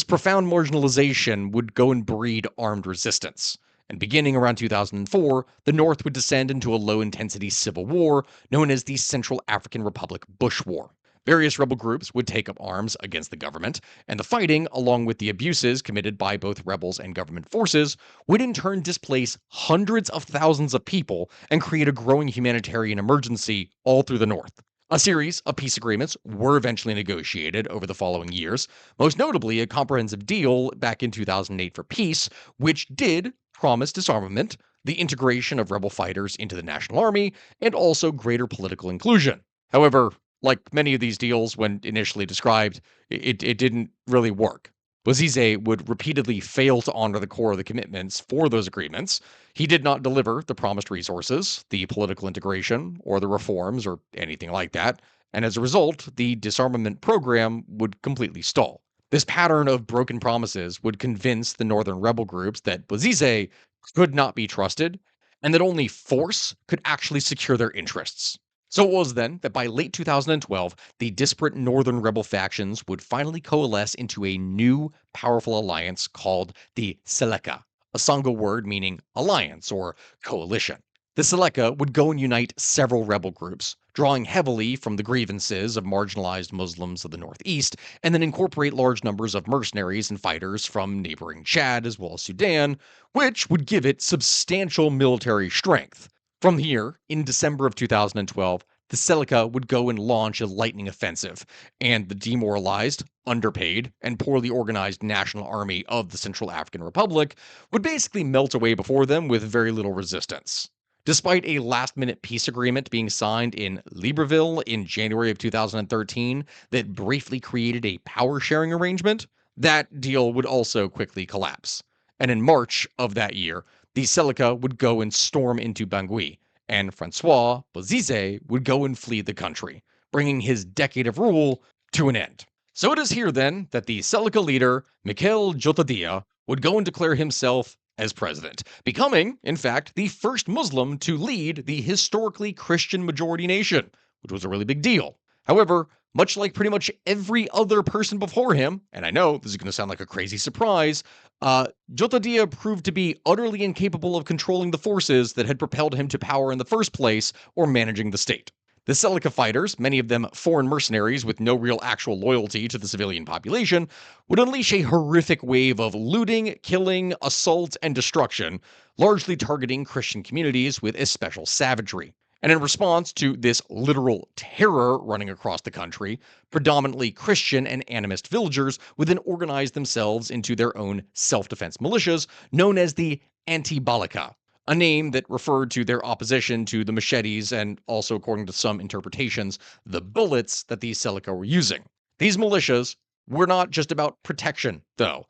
profound marginalization would go and breed armed resistance. And beginning around 2004, the North would descend into a low intensity civil war known as the Central African Republic Bush War. Various rebel groups would take up arms against the government, and the fighting, along with the abuses committed by both rebels and government forces, would in turn displace hundreds of thousands of people and create a growing humanitarian emergency all through the North. A series of peace agreements were eventually negotiated over the following years, most notably a comprehensive deal back in 2008 for peace, which did promise disarmament, the integration of rebel fighters into the National Army, and also greater political inclusion. However, like many of these deals when initially described, it didn't really work. Bozize would repeatedly fail to honor the core of the commitments for those agreements. He did not deliver the promised resources, the political integration, or the reforms, or anything like that. And as a result, the disarmament program would completely stall. This pattern of broken promises would convince the northern rebel groups that Bozize could not be trusted and that only force could actually secure their interests. So it was then that by late 2012, the disparate northern rebel factions would finally coalesce into a new, powerful alliance called the Seleka, a Sango word meaning alliance or coalition. The Seleka would go and unite several rebel groups, drawing heavily from the grievances of marginalized Muslims of the Northeast, and then incorporate large numbers of mercenaries and fighters from neighboring Chad as well as Sudan, which would give it substantial military strength. From here, in December of 2012, the Seleka would go and launch a lightning offensive, and the demoralized, underpaid, and poorly organized National Army of the Central African Republic would basically melt away before them with very little resistance. Despite a last minute peace agreement being signed in Libreville in January of 2013 that briefly created a power sharing arrangement, that deal would also quickly collapse. And in March of that year, the Seleka would go and storm into Bangui, and Francois Bozize would go and flee the country, bringing his decade of rule to an end. So it is here then that the Seleka leader, Mikel Jotadia, would go and declare himself as president, becoming, in fact, the first Muslim to lead the historically Christian majority nation, which was a really big deal. However, much like pretty much every other person before him, and I know this is going to sound like a crazy surprise, Jotadia proved to be utterly incapable of controlling the forces that had propelled him to power in the first place or managing the state. The Seleka fighters, many of them foreign mercenaries with no real actual loyalty to the civilian population, would unleash a horrific wave of looting, killing, assault, and destruction, largely targeting Christian communities with especial savagery. And in response to this literal terror running across the country, predominantly Christian and animist villagers would then organize themselves into their own self defense militias known as the Anti-Balaka, a name that referred to their opposition to the machetes and also, according to some interpretations, the bullets that these Seleka were using. These militias were not just about protection, though.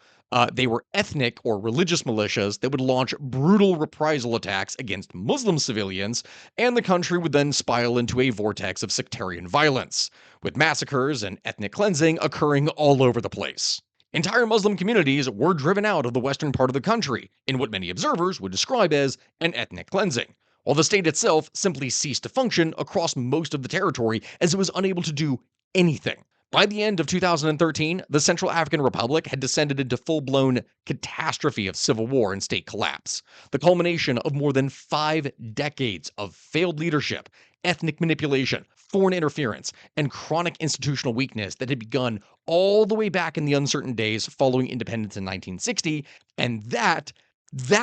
They were ethnic or religious militias that would launch brutal reprisal attacks against Muslim civilians, and the country would then spiral into a vortex of sectarian violence, with massacres and ethnic cleansing occurring all over the place. Entire Muslim communities were driven out of the western part of the country in what many observers would describe as an ethnic cleansing, while the state itself simply ceased to function across most of the territory as it was unable to do anything. By the end of 2013, the Central African Republic had descended into full-blown catastrophe of civil war and state collapse, the culmination of more than 5 decades of failed leadership, ethnic manipulation, foreign interference, and chronic institutional weakness that had begun all the way back in the uncertain days following independence in 1960, and that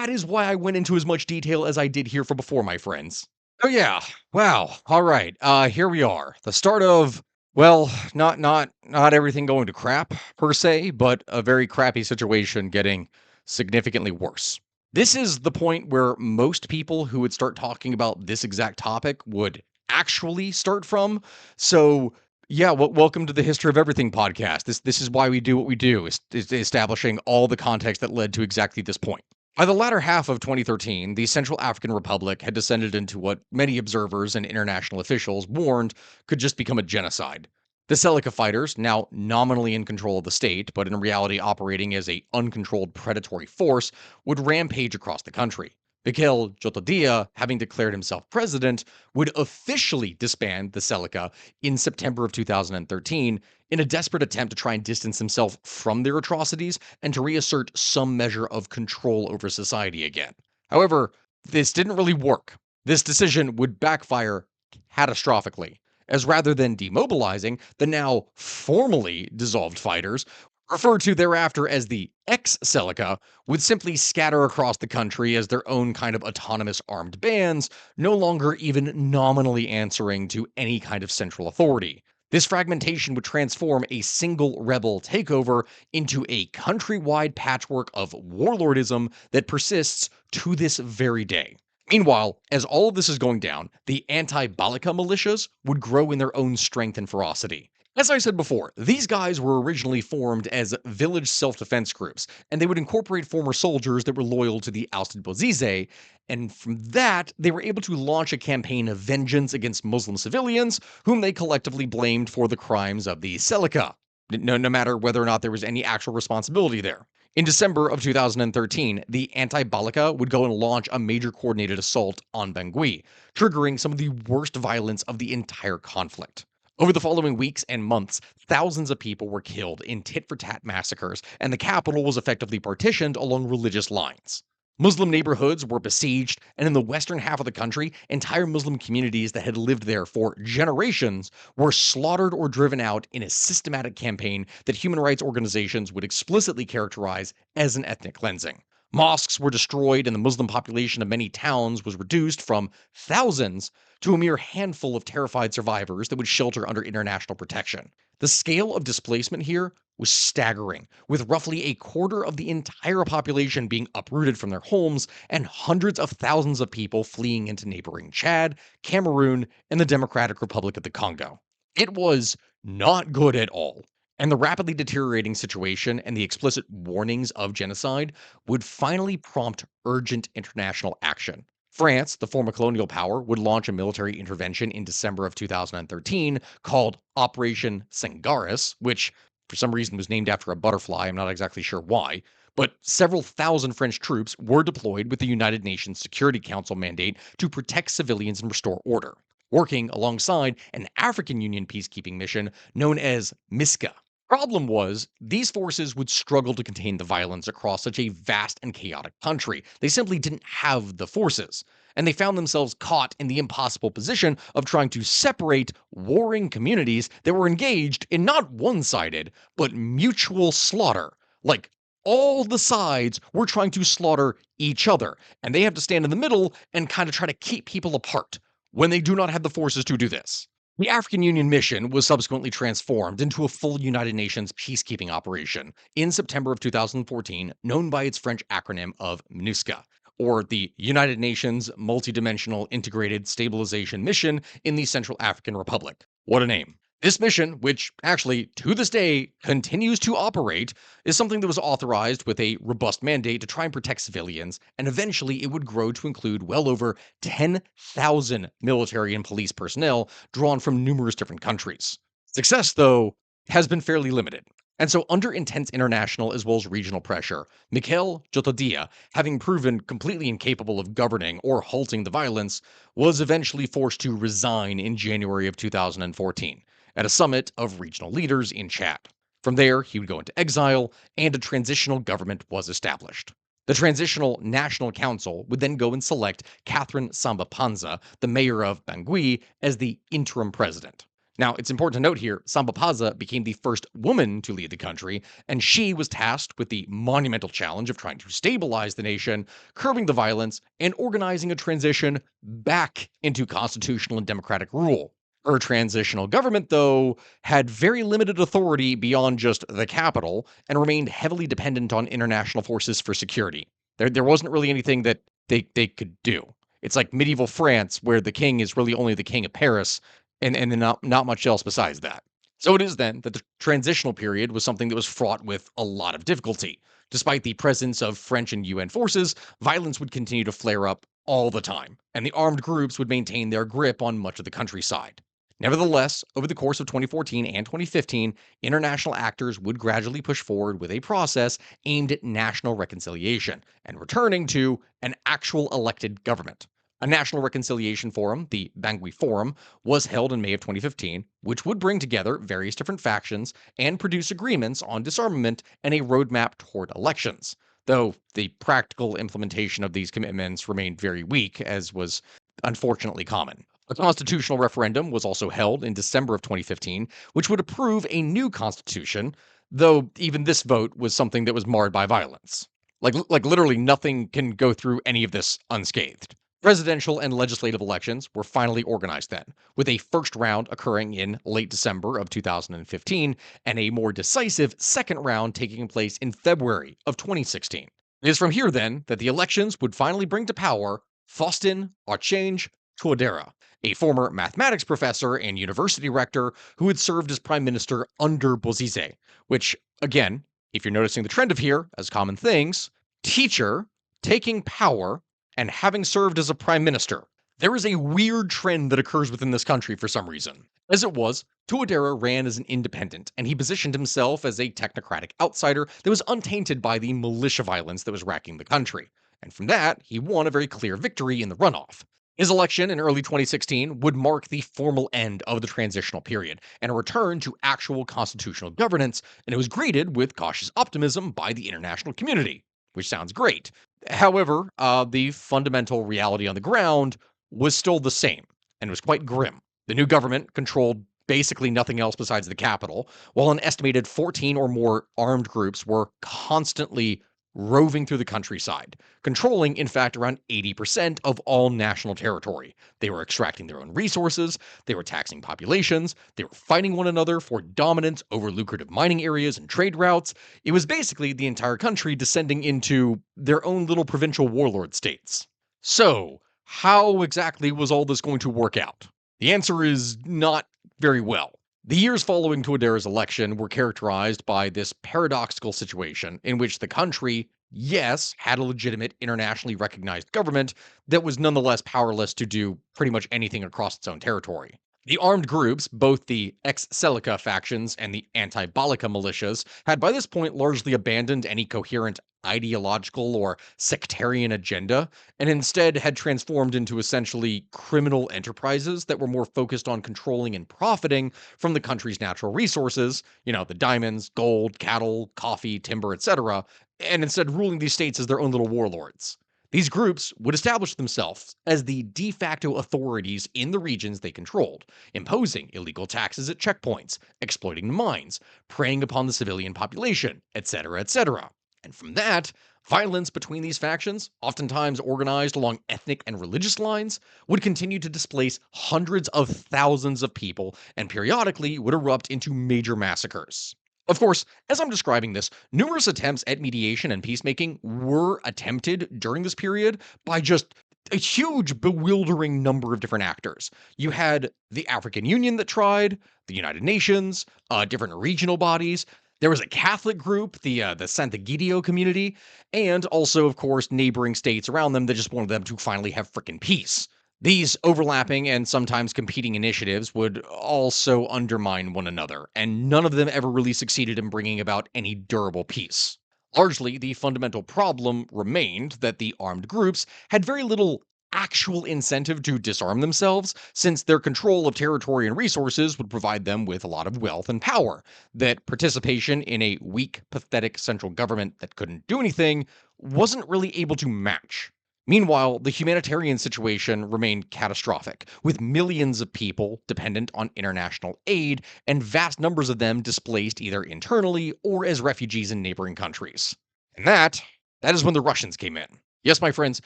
is why I went into as much detail as I did here for before, my friends. Oh yeah. Wow. All right. Here we are. The start of, well, not everything going to crap per se, but a very crappy situation getting significantly worse. This is the point where most people who would start talking about this exact topic would actually start from. So, yeah, welcome to the History of Everything podcast. This is why we do what we do, is establishing all the context that led to exactly this point. By the latter half of 2013, the Central African Republic had descended into what many observers and international officials warned could just become a genocide. The Seleka fighters, now nominally in control of the state, but in reality operating as a uncontrolled predatory force, would rampage across the country, Mikhail Jotodia, having declared himself president, would officially disband the Selika in September of 2013 in a desperate attempt to try and distance himself from their atrocities and to reassert some measure of control over society again. However, this didn't really work. This decision would backfire catastrophically, as rather than demobilizing, the now formally dissolved fighters, referred to thereafter as the ex-Celica, would simply scatter across the country as their own kind of autonomous armed bands, no longer even nominally answering to any kind of central authority. This fragmentation would transform a single rebel takeover into a countrywide patchwork of warlordism that persists to this very day. Meanwhile, as all of this is going down, the anti-Balika militias would grow in their own strength and ferocity. As I said before, these guys were originally formed as village self-defense groups, and they would incorporate former soldiers that were loyal to the ousted Bozize, and from that, they were able to launch a campaign of vengeance against Muslim civilians, whom they collectively blamed for the crimes of the Selika, no matter whether or not there was any actual responsibility there. In December of 2013, the anti-Balaka would go and launch a major coordinated assault on Bangui, triggering some of the worst violence of the entire conflict. Over the following weeks and months, thousands of people were killed in tit for tat massacres, and the capital was effectively partitioned along religious lines. Muslim neighborhoods were besieged, and in the western half of the country, entire Muslim communities that had lived there for generations were slaughtered or driven out in a systematic campaign that human rights organizations would explicitly characterize as an ethnic cleansing. Mosques were destroyed, and the Muslim population of many towns was reduced from thousands to a mere handful of terrified survivors that would shelter under international protection. The scale of displacement here was staggering, with roughly a quarter of the entire population being uprooted from their homes and hundreds of thousands of people fleeing into neighboring Chad, Cameroon, and the Democratic Republic of the Congo. It was not good at all. And the rapidly deteriorating situation and the explicit warnings of genocide would finally prompt urgent international action. France, the former colonial power, would launch a military intervention in December of 2013 called Operation Sangaris, which for some reason was named after a butterfly. I'm not exactly sure why. But several thousand French troops were deployed with the United Nations Security Council mandate to protect civilians and restore order, working alongside an African Union peacekeeping mission known as MISCA. Problem was, these forces would struggle to contain the violence across such a vast and chaotic country. They simply didn't have the forces, and they found themselves caught in the impossible position of trying to separate warring communities that were engaged in not one-sided, but mutual slaughter. Like, all the sides were trying to slaughter each other, and they have to stand in the middle and kind of try to keep people apart when they do not have the forces to do this. The African Union mission was subsequently transformed into a full United Nations peacekeeping operation in September of 2014, known by its French acronym of MINUSCA, or the United Nations Multidimensional Integrated Stabilization Mission in the Central African Republic. What a name. This mission, which actually to this day continues to operate, is something that was authorized with a robust mandate to try and protect civilians, and eventually it would grow to include well over 10,000 military and police personnel drawn from numerous different countries. Success, though, has been fairly limited. And so, under intense international as well as regional pressure, Mikhail Jotodia, having proven completely incapable of governing or halting the violence, was eventually forced to resign in January of 2014 at a summit of regional leaders in Chad. From there, he would go into exile, and a transitional government was established. The Transitional National Council would then go and select Catherine Samba Panza, the mayor of Bangui, as the interim president. Now, it's important to note here, Samba Panza became the first woman to lead the country, and she was tasked with the monumental challenge of trying to stabilize the nation, curbing the violence, and organizing a transition back into constitutional and democratic rule. Her transitional government, though, had very limited authority beyond just the capital and remained heavily dependent on international forces for security. There wasn't really anything that they could do. It's like medieval France, where the king is really only the king of Paris, and then not much else besides that. So it is then that the transitional period was something that was fraught with a lot of difficulty. Despite the presence of French and UN forces, violence would continue to flare up all the time, and the armed groups would maintain their grip on much of the countryside. Nevertheless, over the course of 2014 and 2015, international actors would gradually push forward with a process aimed at national reconciliation and returning to an actual elected government. A National Reconciliation Forum, the Bangui Forum, was held in May of 2015, which would bring together various different factions and produce agreements on disarmament and a roadmap toward elections. Though the practical implementation of these commitments remained very weak, as was unfortunately common. A constitutional referendum was also held in December of 2015, which would approve a new constitution, though even this vote was something that was marred by violence. Like literally nothing can go through any of this unscathed. Presidential and legislative elections were finally organized then, with a first round occurring in late December of 2015 and a more decisive second round taking place in February of 2016. It is from here then that the elections would finally bring to power Faustin Archange Touadera, a former mathematics professor and university rector who had served as prime minister under Bozize, which, again, if you're noticing the trend of here as common things, teacher taking power and having served as a prime minister. There is a weird trend that occurs within this country for some reason. As it was, Touadera ran as an independent, and he positioned himself as a technocratic outsider that was untainted by the militia violence that was racking the country. And from that, he won a very clear victory in the runoff. His election in early 2016 would mark the formal end of the transitional period and a return to actual constitutional governance, and it was greeted with cautious optimism by the international community, which sounds great. However, the fundamental reality on the ground was still the same and was quite grim. The new government controlled basically nothing else besides the capital, while an estimated 14 or more armed groups were constantly roving through the countryside, controlling, in fact, around 80% of all national territory. They were extracting their own resources, they were taxing populations, they were fighting one another for dominance over lucrative mining areas and trade routes. It was basically the entire country descending into their own little provincial warlord states. So, how exactly was all this going to work out? The answer is not very well. The years following Touadera's election were characterized by this paradoxical situation in which the country, yes, had a legitimate internationally recognized government that was nonetheless powerless to do pretty much anything across its own territory. The armed groups, both the ex-Seleka factions and the anti-Balika militias, had by this point largely abandoned any coherent ideological or sectarian agenda, and instead had transformed into essentially criminal enterprises that were more focused on controlling and profiting from the country's natural resources, the diamonds, gold, cattle, coffee, timber, etc., and instead ruling these states as their own little warlords. These groups would establish themselves as the de facto authorities in the regions they controlled, imposing illegal taxes at checkpoints, exploiting the mines, preying upon the civilian population, etc., etc. And from that, violence between these factions, oftentimes organized along ethnic and religious lines, would continue to displace hundreds of thousands of people and periodically would erupt into major massacres. Of course, as I'm describing this, numerous attempts at mediation and peacemaking were attempted during this period by just a huge, bewildering number of different actors. You had the African Union that tried, the United Nations, different regional bodies. There was a Catholic group, the Sant'Egidio community, and also, of course, neighboring states around them that just wanted them to finally have frickin' peace. These overlapping and sometimes competing initiatives would also undermine one another, and none of them ever really succeeded in bringing about any durable peace. Largely, the fundamental problem remained that the armed groups had very little actual incentive to disarm themselves, since their control of territory and resources would provide them with a lot of wealth and power, that participation in a weak, pathetic central government that couldn't do anything wasn't really able to match. Meanwhile, the humanitarian situation remained catastrophic, with millions of people dependent on international aid and vast numbers of them displaced either internally or as refugees in neighboring countries. And that is when the Russians came in. Yes, my friends,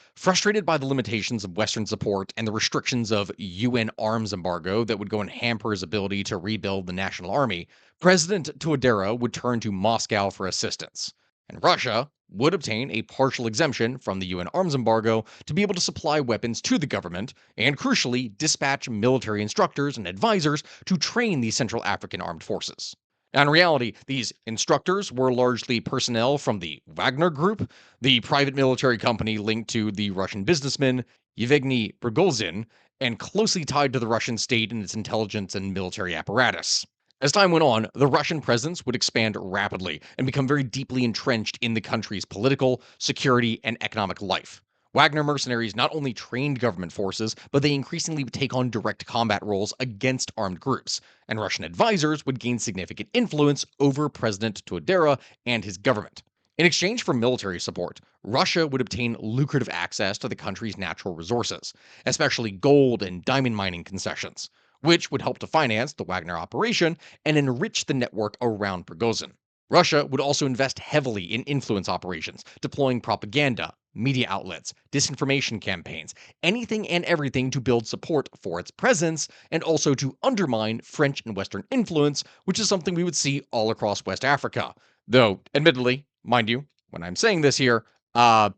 frustrated by the limitations of Western support and the restrictions of UN arms embargo that would go and hamper his ability to rebuild the national army, President Touadera would turn to Moscow for assistance. And Russia would obtain a partial exemption from the UN arms embargo to be able to supply weapons to the government, and crucially, dispatch military instructors and advisors to train the Central African armed forces. In reality, these instructors were largely personnel from the Wagner Group, the private military company linked to the Russian businessman Yevgeny Prigozhin and closely tied to the Russian state and its intelligence and military apparatus. As time went on, the Russian presence would expand rapidly and become very deeply entrenched in the country's political, security, and economic life. Wagner mercenaries not only trained government forces, but they increasingly would take on direct combat roles against armed groups, and Russian advisors would gain significant influence over President Tudera and his government. In exchange for military support, Russia would obtain lucrative access to the country's natural resources, especially gold and diamond mining concessions, which would help to finance the Wagner operation and enrich the network around Prigozhin. Russia would also invest heavily in influence operations, deploying propaganda, media outlets, disinformation campaigns, anything and everything to build support for its presence and also to undermine French and Western influence, which is something we would see all across West Africa. Though, admittedly, mind you, when I'm saying this here, uh,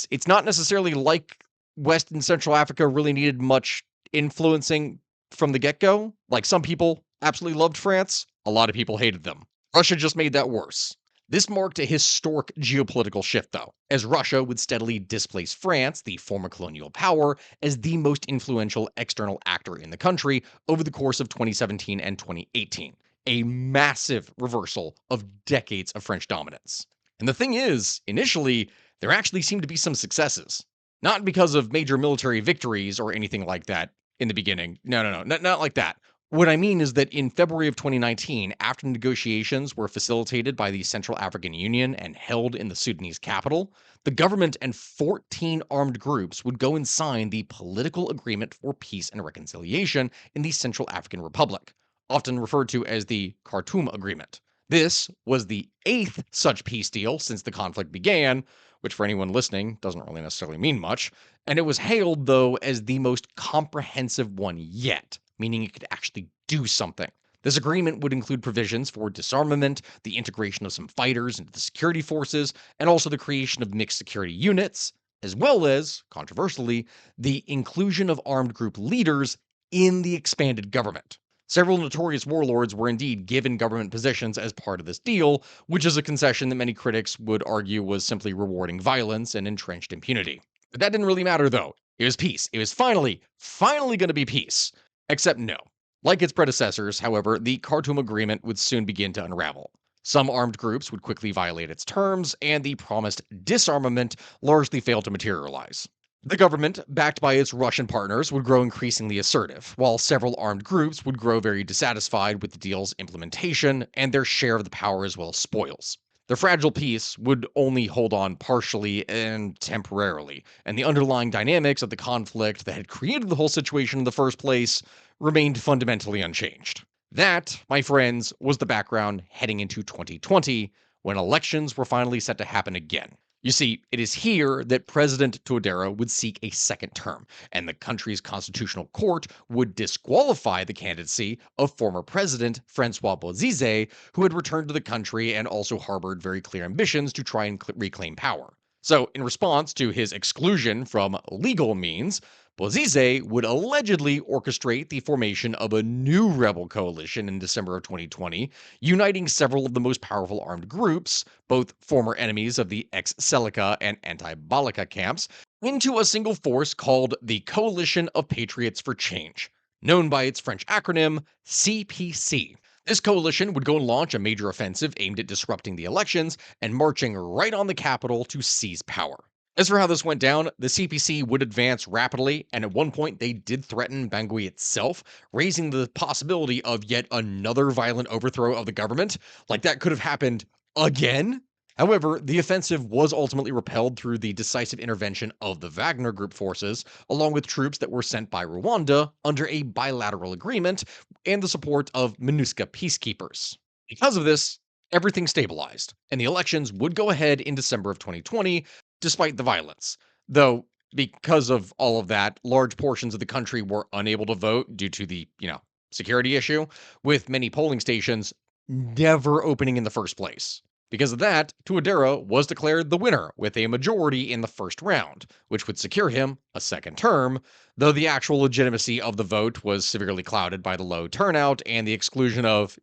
it's not necessarily like West and Central Africa really needed much influencing from the get go. Like some people absolutely loved France, a lot of people hated them. Russia just made that worse. This marked a historic geopolitical shift, though, as Russia would steadily displace France, the former colonial power, as the most influential external actor in the country over the course of 2017 and 2018. A massive reversal of decades of French dominance. And the thing is, initially, there actually seemed to be some successes. Not because of major military victories or anything like that in the beginning. No, not like that. What I mean is that in February of 2019, after negotiations were facilitated by the Central African Union and held in the Sudanese capital, the government and 14 armed groups would go and sign the Political Agreement for Peace and Reconciliation in the Central African Republic, often referred to as the Khartoum Agreement. This was the eighth such peace deal since the conflict began, which for anyone listening doesn't really necessarily mean much, and it was hailed, though, as the most comprehensive one yet, meaning it could actually do something. This agreement would include provisions for disarmament, the integration of some fighters into the security forces, and also the creation of mixed security units, as well as, controversially, the inclusion of armed group leaders in the expanded government. Several notorious warlords were indeed given government positions as part of this deal, which is a concession that many critics would argue was simply rewarding violence and entrenched impunity. But that didn't really matter, though. It was peace. It was finally going to be peace. Except no. Like its predecessors, however, the Khartoum Agreement would soon begin to unravel. Some armed groups would quickly violate its terms, and the promised disarmament largely failed to materialize. The government, backed by its Russian partners, would grow increasingly assertive, while several armed groups would grow very dissatisfied with the deal's implementation and their share of the power as well as spoils. The fragile peace would only hold on partially and temporarily, and the underlying dynamics of the conflict that had created the whole situation in the first place remained fundamentally unchanged. That, my friends, was the background heading into 2020, when elections were finally set to happen again. You see, it is here that President Touadera would seek a second term, and the country's constitutional court would disqualify the candidacy of former President Francois Bozize, who had returned to the country and also harbored very clear ambitions to try and reclaim power. So, in response to his exclusion from legal means, Bozize would allegedly orchestrate the formation of a new rebel coalition in December of 2020, uniting several of the most powerful armed groups, both former enemies of the ex-Seleka and anti-Balaka camps, into a single force called the Coalition of Patriots for Change, known by its French acronym CPC. This coalition would go and launch a major offensive aimed at disrupting the elections and marching right on the capital to seize power. As for how this went down, the CPC would advance rapidly, and at one point they did threaten Bangui itself, raising the possibility of yet another violent overthrow of the government. Like that could have happened again. However, the offensive was ultimately repelled through the decisive intervention of the Wagner Group forces, along with troops that were sent by Rwanda under a bilateral agreement and the support of MINUSCA peacekeepers. Because of this, everything stabilized, and the elections would go ahead in December of 2020, despite the violence. Though, because of all of that, large portions of the country were unable to vote due to the, security issue, with many polling stations never opening in the first place. Because of that, Touadera was declared the winner with a majority in the first round, which would secure him a second term, though the actual legitimacy of the vote was severely clouded by the low turnout and the exclusion of,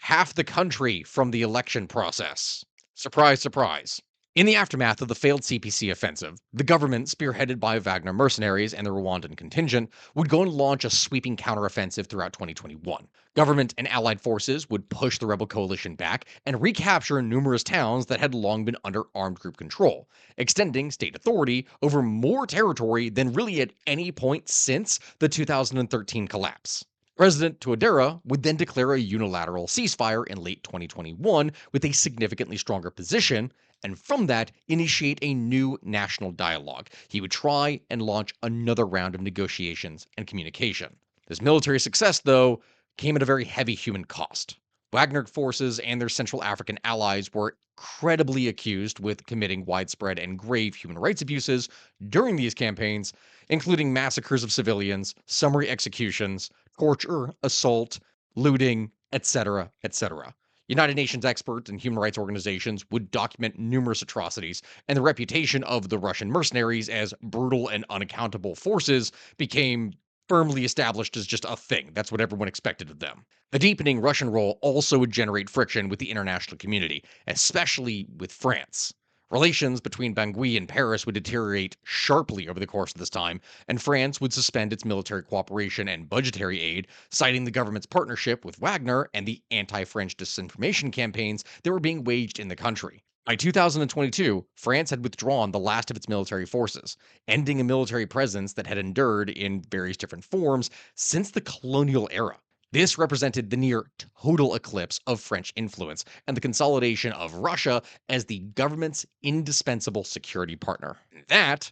half the country from the election process. Surprise, surprise. In the aftermath of the failed CPC offensive, the government, spearheaded by Wagner mercenaries and the Rwandan contingent, would go and launch a sweeping counteroffensive throughout 2021. Government and allied forces would push the rebel coalition back and recapture numerous towns that had long been under armed group control, extending state authority over more territory than really at any point since the 2013 collapse. President Touadera would then declare a unilateral ceasefire in late 2021 with a significantly stronger position, and from that, initiate a new national dialogue. He would try and launch another round of negotiations and communication. This military success, though, came at a very heavy human cost. Wagner forces and their Central African allies were credibly accused with committing widespread and grave human rights abuses during these campaigns, including massacres of civilians, summary executions, torture, assault, looting, etc., etc. United Nations experts and human rights organizations would document numerous atrocities, and the reputation of the Russian mercenaries as brutal and unaccountable forces became firmly established as just a thing. That's what everyone expected of them. The deepening Russian role also would generate friction with the international community, especially with France. Relations between Bangui and Paris would deteriorate sharply over the course of this time, and France would suspend its military cooperation and budgetary aid, citing the government's partnership with Wagner and the anti French disinformation campaigns that were being waged in the country. By 2022, France had withdrawn the last of its military forces, ending a military presence that had endured in various different forms since the colonial era. This represented the near total eclipse of French influence and the consolidation of Russia as the government's indispensable security partner. That,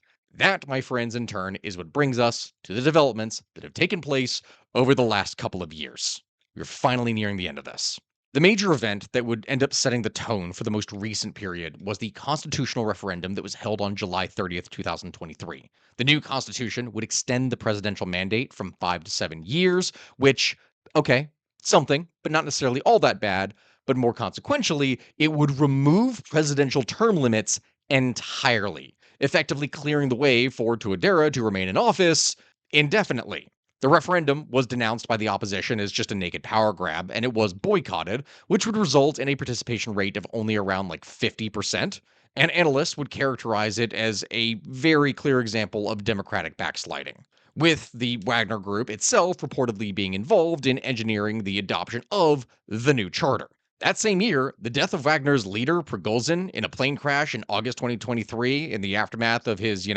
my friends, in turn, is what brings us to the developments that have taken place over the last couple of years. We're finally nearing the end of this. The major event that would end up setting the tone for the most recent period was the constitutional referendum that was held on July 30th, 2023. The new constitution would extend the presidential mandate from 5 to 7 years, which, okay, something, but not necessarily all that bad. But more consequentially, it would remove presidential term limits entirely, effectively clearing the way for Touadera to remain in office indefinitely. The referendum was denounced by the opposition as just a naked power grab, and it was boycotted, which would result in a participation rate of only around like 50%. And analysts would characterize it as a very clear example of democratic backsliding, with the Wagner Group itself reportedly being involved in engineering the adoption of the new charter. That same year, the death of Wagner's leader, Prigozhin, in a plane crash in August 2023, in the aftermath of his,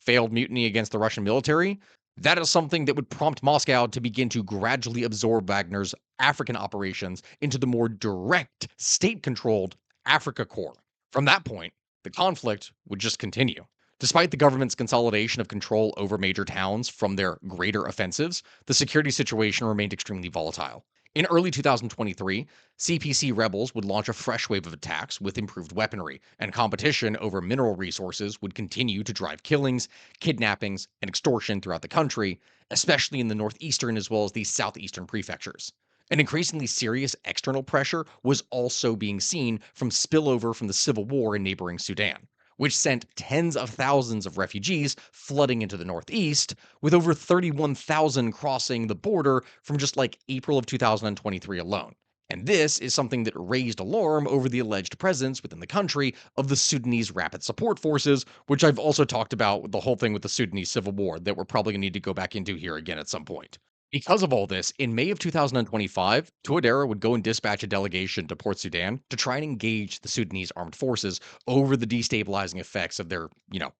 failed mutiny against the Russian military, that is something that would prompt Moscow to begin to gradually absorb Wagner's African operations into the more direct, state controlled Africa Corps. From that point, the conflict would just continue. Despite the government's consolidation of control over major towns from their greater offensives, the security situation remained extremely volatile. In early 2023, CPC rebels would launch a fresh wave of attacks with improved weaponry, and competition over mineral resources would continue to drive killings, kidnappings, and extortion throughout the country, especially in the northeastern as well as the southeastern prefectures. An increasingly serious external pressure was also being seen from spillover from the civil war in neighboring Sudan, which sent tens of thousands of refugees flooding into the Northeast, with over 31,000 crossing the border from just like April of 2023 alone. And this is something that raised alarm over the alleged presence within the country of the Sudanese Rapid Support Forces, which I've also talked about the whole thing with the Sudanese Civil War that we're probably going to need to go back into here again at some point. Because of all this, in May of 2025, Touadera would go and dispatch a delegation to Port Sudan to try and engage the Sudanese armed forces over the destabilizing effects of their,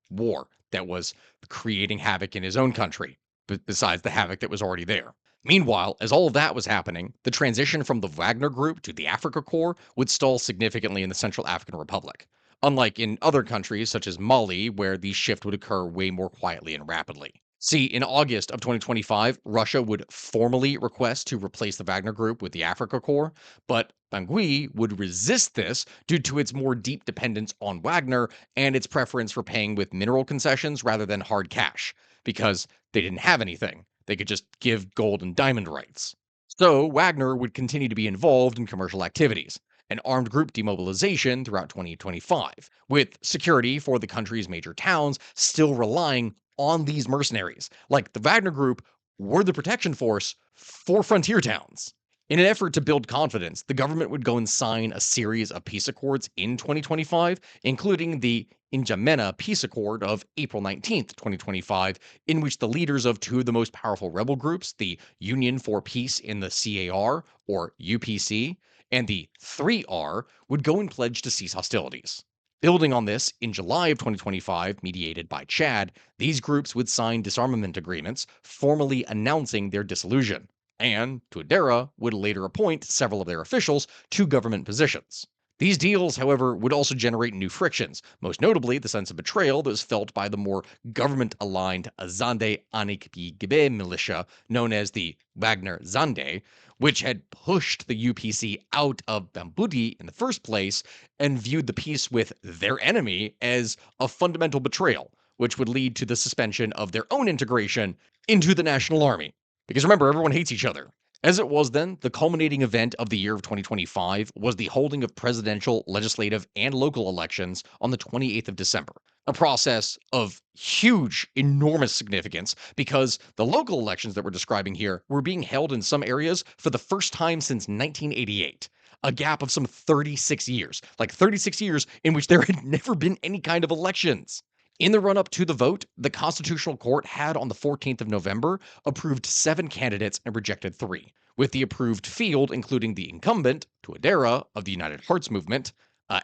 war that was creating havoc in his own country, besides the havoc that was already there. Meanwhile, as all of that was happening, the transition from the Wagner Group to the Africa Corps would stall significantly in the Central African Republic, unlike in other countries such as Mali, where the shift would occur way more quietly and rapidly. See, in August of 2025, Russia would formally request to replace the Wagner Group with the Africa Corps, but Bangui would resist this due to its more deep dependence on Wagner and its preference for paying with mineral concessions rather than hard cash, because they didn't have anything. They could just give gold and diamond rights. So Wagner would continue to be involved in commercial activities, an armed group demobilization throughout 2025, with security for the country's major towns still relying on these mercenaries. Like the Wagner Group were the protection force for frontier towns. In an effort to build confidence, the government would go and sign a series of peace accords in 2025, including the N'Djamena Peace Accord of April 19th, 2025, in which the leaders of two of the most powerful rebel groups, the Union for Peace in the CAR, or UPC, and the 3R, would go and pledge to cease hostilities. Building on this, in July of 2025, mediated by Chad, these groups would sign disarmament agreements, formally announcing their dissolution, and Tuadera would later appoint several of their officials to government positions. These deals, however, would also generate new frictions, most notably the sense of betrayal that was felt by the more government aligned Zande Anikbigibe militia, known as the Wagner Zande, which had pushed the UPC out of Bambuti in the first place and viewed the peace with their enemy as a fundamental betrayal, which would lead to the suspension of their own integration into the National Army. Because remember, everyone hates each other. As it was then, the culminating event of the year of 2025 was the holding of presidential, legislative, and local elections on the 28th of December. A process of huge, enormous significance because the local elections that we're describing here were being held in some areas for the first time since 1988. A gap of some 36 years, like 36 years in which there had never been any kind of elections. In the run up to the vote, the Constitutional Court had on the 14th of November approved 7 candidates and rejected 3, with the approved field including the incumbent, Tuadera of the United Hearts Movement,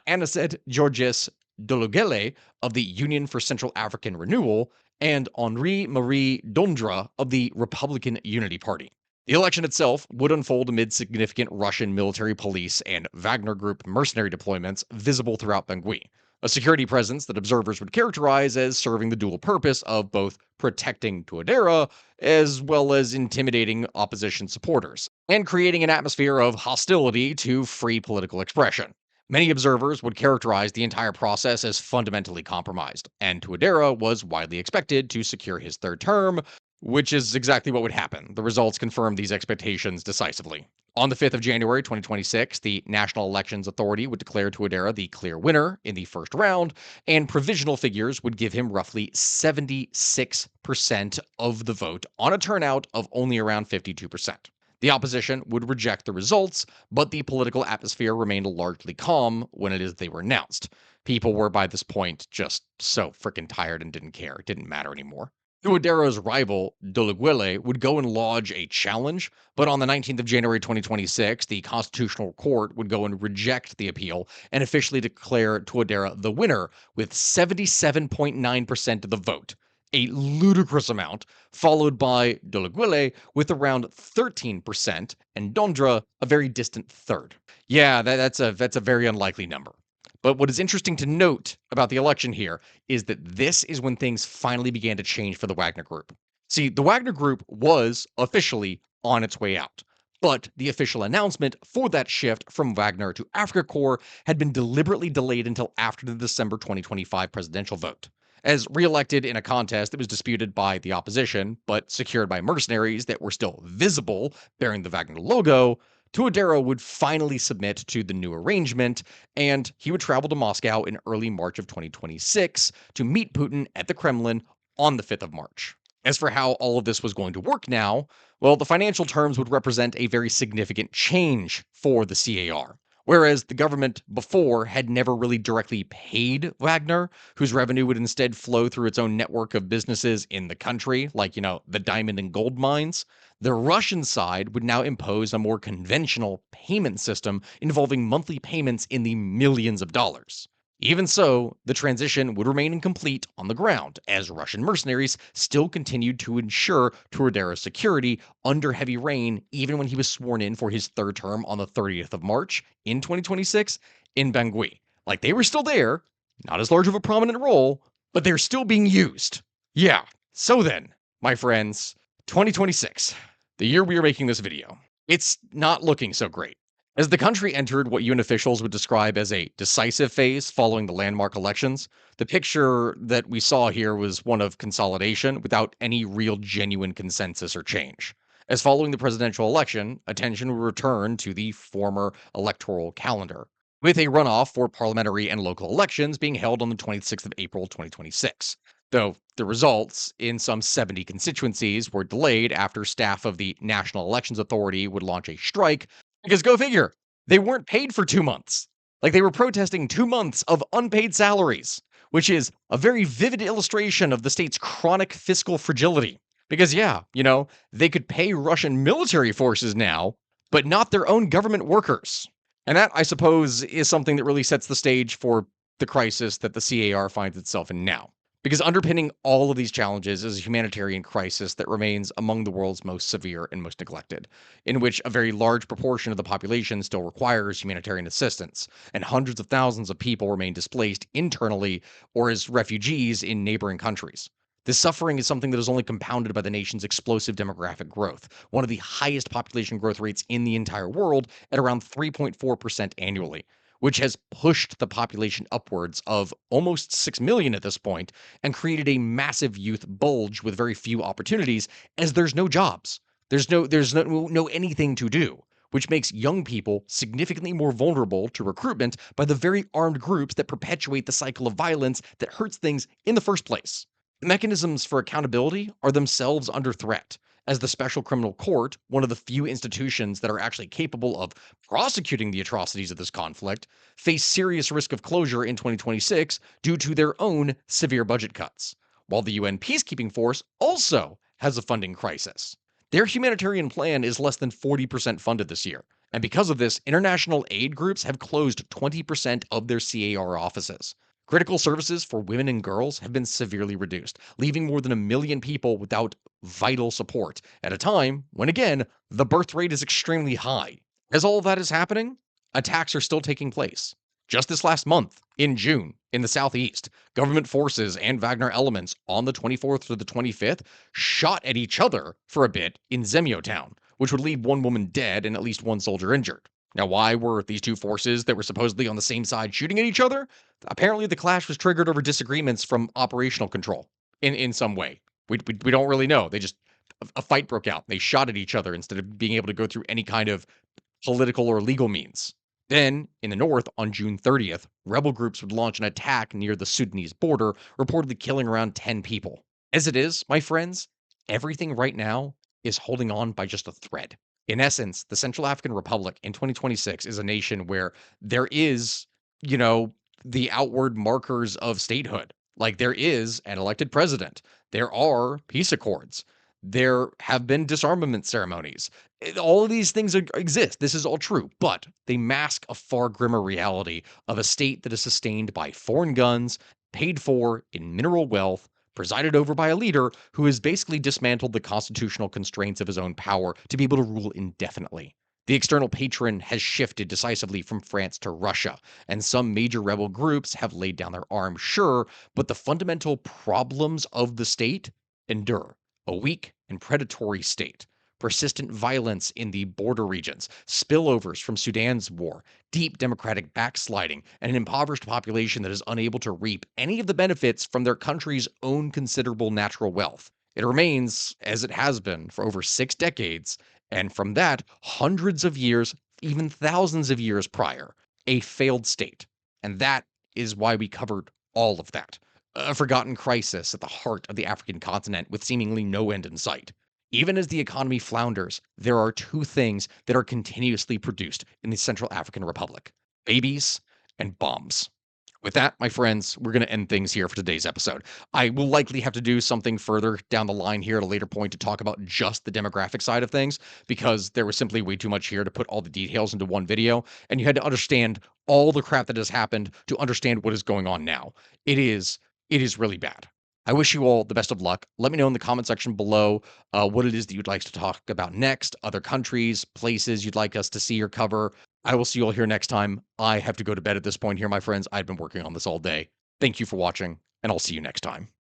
Aniset Georges Dologele of the Union for Central African Renewal, and Henri Marie Dondra of the Republican Unity Party. The election itself would unfold amid significant Russian military police and Wagner Group mercenary deployments visible throughout Bangui, a security presence that observers would characterize as serving the dual purpose of both protecting Tuadera as well as intimidating opposition supporters, and creating an atmosphere of hostility to free political expression. Many observers would characterize the entire process as fundamentally compromised, and Tuadera was widely expected to secure his third term, which is exactly what would happen. The results confirmed these expectations decisively. On the 5th of January 2026, the National Elections Authority would declare Tuadera the clear winner in the first round, and provisional figures would give him roughly 76% of the vote on a turnout of only around 52%. The opposition would reject the results, but the political atmosphere remained largely calm when they were announced. People were by this point just so freaking tired and didn't care. It didn't matter anymore. Tuadera's rival, Dolaguele, would go and lodge a challenge, but on the 19th of January 2026, the Constitutional Court would go and reject the appeal and officially declare Tuadera the winner with 77.9% of the vote, a ludicrous amount, followed by Dolaguele with around 13%, and Dondra a very distant third. Yeah, that's a very unlikely number. But what is interesting to note about the election here is that this is when things finally began to change for the Wagner Group. See, the Wagner Group was officially on its way out, but the official announcement for that shift from Wagner to Afrika Korps had been deliberately delayed until after the December 2025 presidential vote. As re-elected in a contest that was disputed by the opposition, but secured by mercenaries that were still visible bearing the Wagner logo, Tuadera would finally submit to the new arrangement, and he would travel to Moscow in early March of 2026 to meet Putin at the Kremlin on the 5th of March. As for how all of this was going to work now, well, the financial terms would represent a very significant change for the CAR. Whereas the government before had never really directly paid Wagner, whose revenue would instead flow through its own network of businesses in the country, like, the diamond and gold mines, the Russian side would now impose a more conventional payment system involving monthly payments in the millions of dollars. Even so, the transition would remain incomplete on the ground, as Russian mercenaries still continued to ensure Tuadera's security under heavy rain, even when he was sworn in for his third term on the 30th of March in 2026 in Bangui. Like, they were still there, not as large of a prominent role, but they're still being used. Yeah, so then, my friends, 2026, the year we are making this video, it's not looking so great. As the country entered what UN officials would describe as a decisive phase following the landmark elections, the picture that we saw here was one of consolidation without any real genuine consensus or change. As following the presidential election, attention would return to the former electoral calendar, with a runoff for parliamentary and local elections being held on the 26th of April 2026. though the results in some 70 constituencies were delayed after staff of the National Elections Authority would launch a strike. Because go figure, they weren't paid for 2 months. Like they were protesting 2 months of unpaid salaries, which is a very vivid illustration of the state's chronic fiscal fragility. Because, yeah, they could pay Russian military forces now, but not their own government workers. And that, I suppose, is something that really sets the stage for the crisis that the CAR finds itself in now. Because underpinning all of these challenges is a humanitarian crisis that remains among the world's most severe and most neglected, in which a very large proportion of the population still requires humanitarian assistance, and hundreds of thousands of people remain displaced internally or as refugees in neighboring countries. This suffering is something that is only compounded by the nation's explosive demographic growth, one of the highest population growth rates in the entire world at around 3.4% annually, which has pushed the population upwards of almost 6 million at this point and created a massive youth bulge with very few opportunities as there's no jobs. There's no anything to do, which makes young people significantly more vulnerable to recruitment by the very armed groups that perpetuate the cycle of violence that hurts things in the first place. Mechanisms for accountability are themselves under threat, as the Special Criminal Court, one of the few institutions that are actually capable of prosecuting the atrocities of this conflict, face serious risk of closure in 2026 due to their own severe budget cuts, while the UN peacekeeping force also has a funding crisis. Their humanitarian plan is less than 40% funded this year, and because of this, international aid groups have closed 20% of their CAR offices. Critical services for women and girls have been severely reduced, leaving more than a million people without vital support at a time when, again, the birth rate is extremely high. As all of that is happening, attacks are still taking place. Just this last month, in June, in the southeast, government forces and Wagner elements on the 24th to the 25th shot at each other for a bit in Zemio town, which would leave one woman dead and at least one soldier injured. Now, why were these two forces that were supposedly on the same side shooting at each other? Apparently, the clash was triggered over disagreements from operational control in some way. We don't really know. They just a fight broke out. They shot at each other instead of being able to go through any kind of political or legal means. Then, in the north, on June 30th, rebel groups would launch an attack near the Sudanese border, reportedly killing around 10 people. As it is, my friends, everything right now is holding on by just a thread. In essence, the Central African Republic in 2026 is a nation where there is, you know, the outward markers of statehood. Like there is an elected president, there are peace accords, there have been disarmament ceremonies. All of these things exist. This is all true, but they mask a far grimmer reality of a state that is sustained by foreign guns, paid for in mineral wealth, presided over by a leader who has basically dismantled the constitutional constraints of his own power to be able to rule indefinitely. The external patron has shifted decisively from France to Russia, and some major rebel groups have laid down their arms, sure, but the fundamental problems of the state endure. A weak and predatory state, persistent violence in the border regions, spillovers from Sudan's war, deep democratic backsliding, and an impoverished population that is unable to reap any of the benefits from their country's own considerable natural wealth. It remains, as it has been for over 6 decades, and from that, hundreds of years, even thousands of years prior, a failed state. And that is why we covered all of that. A forgotten crisis at the heart of the African continent with seemingly no end in sight. Even as the economy flounders, there are two things that are continuously produced in the Central African Republic: babies and bombs. With that, my friends, we're going to end things here for today's episode. I will likely have to do something further down the line here at a later point to talk about just the demographic side of things, because there was simply way too much here to put all the details into one video, and you had to understand all the crap that has happened to understand what is going on now. It is it is really bad. I wish you all the best of luck. Let me know in the comment section below what it is that you'd like to talk about next, other countries, places you'd like us to see or cover. I will see you all here next time. I have to go to bed at this point here, my friends. I've been working on this all day. Thank you for watching, and I'll see you next time.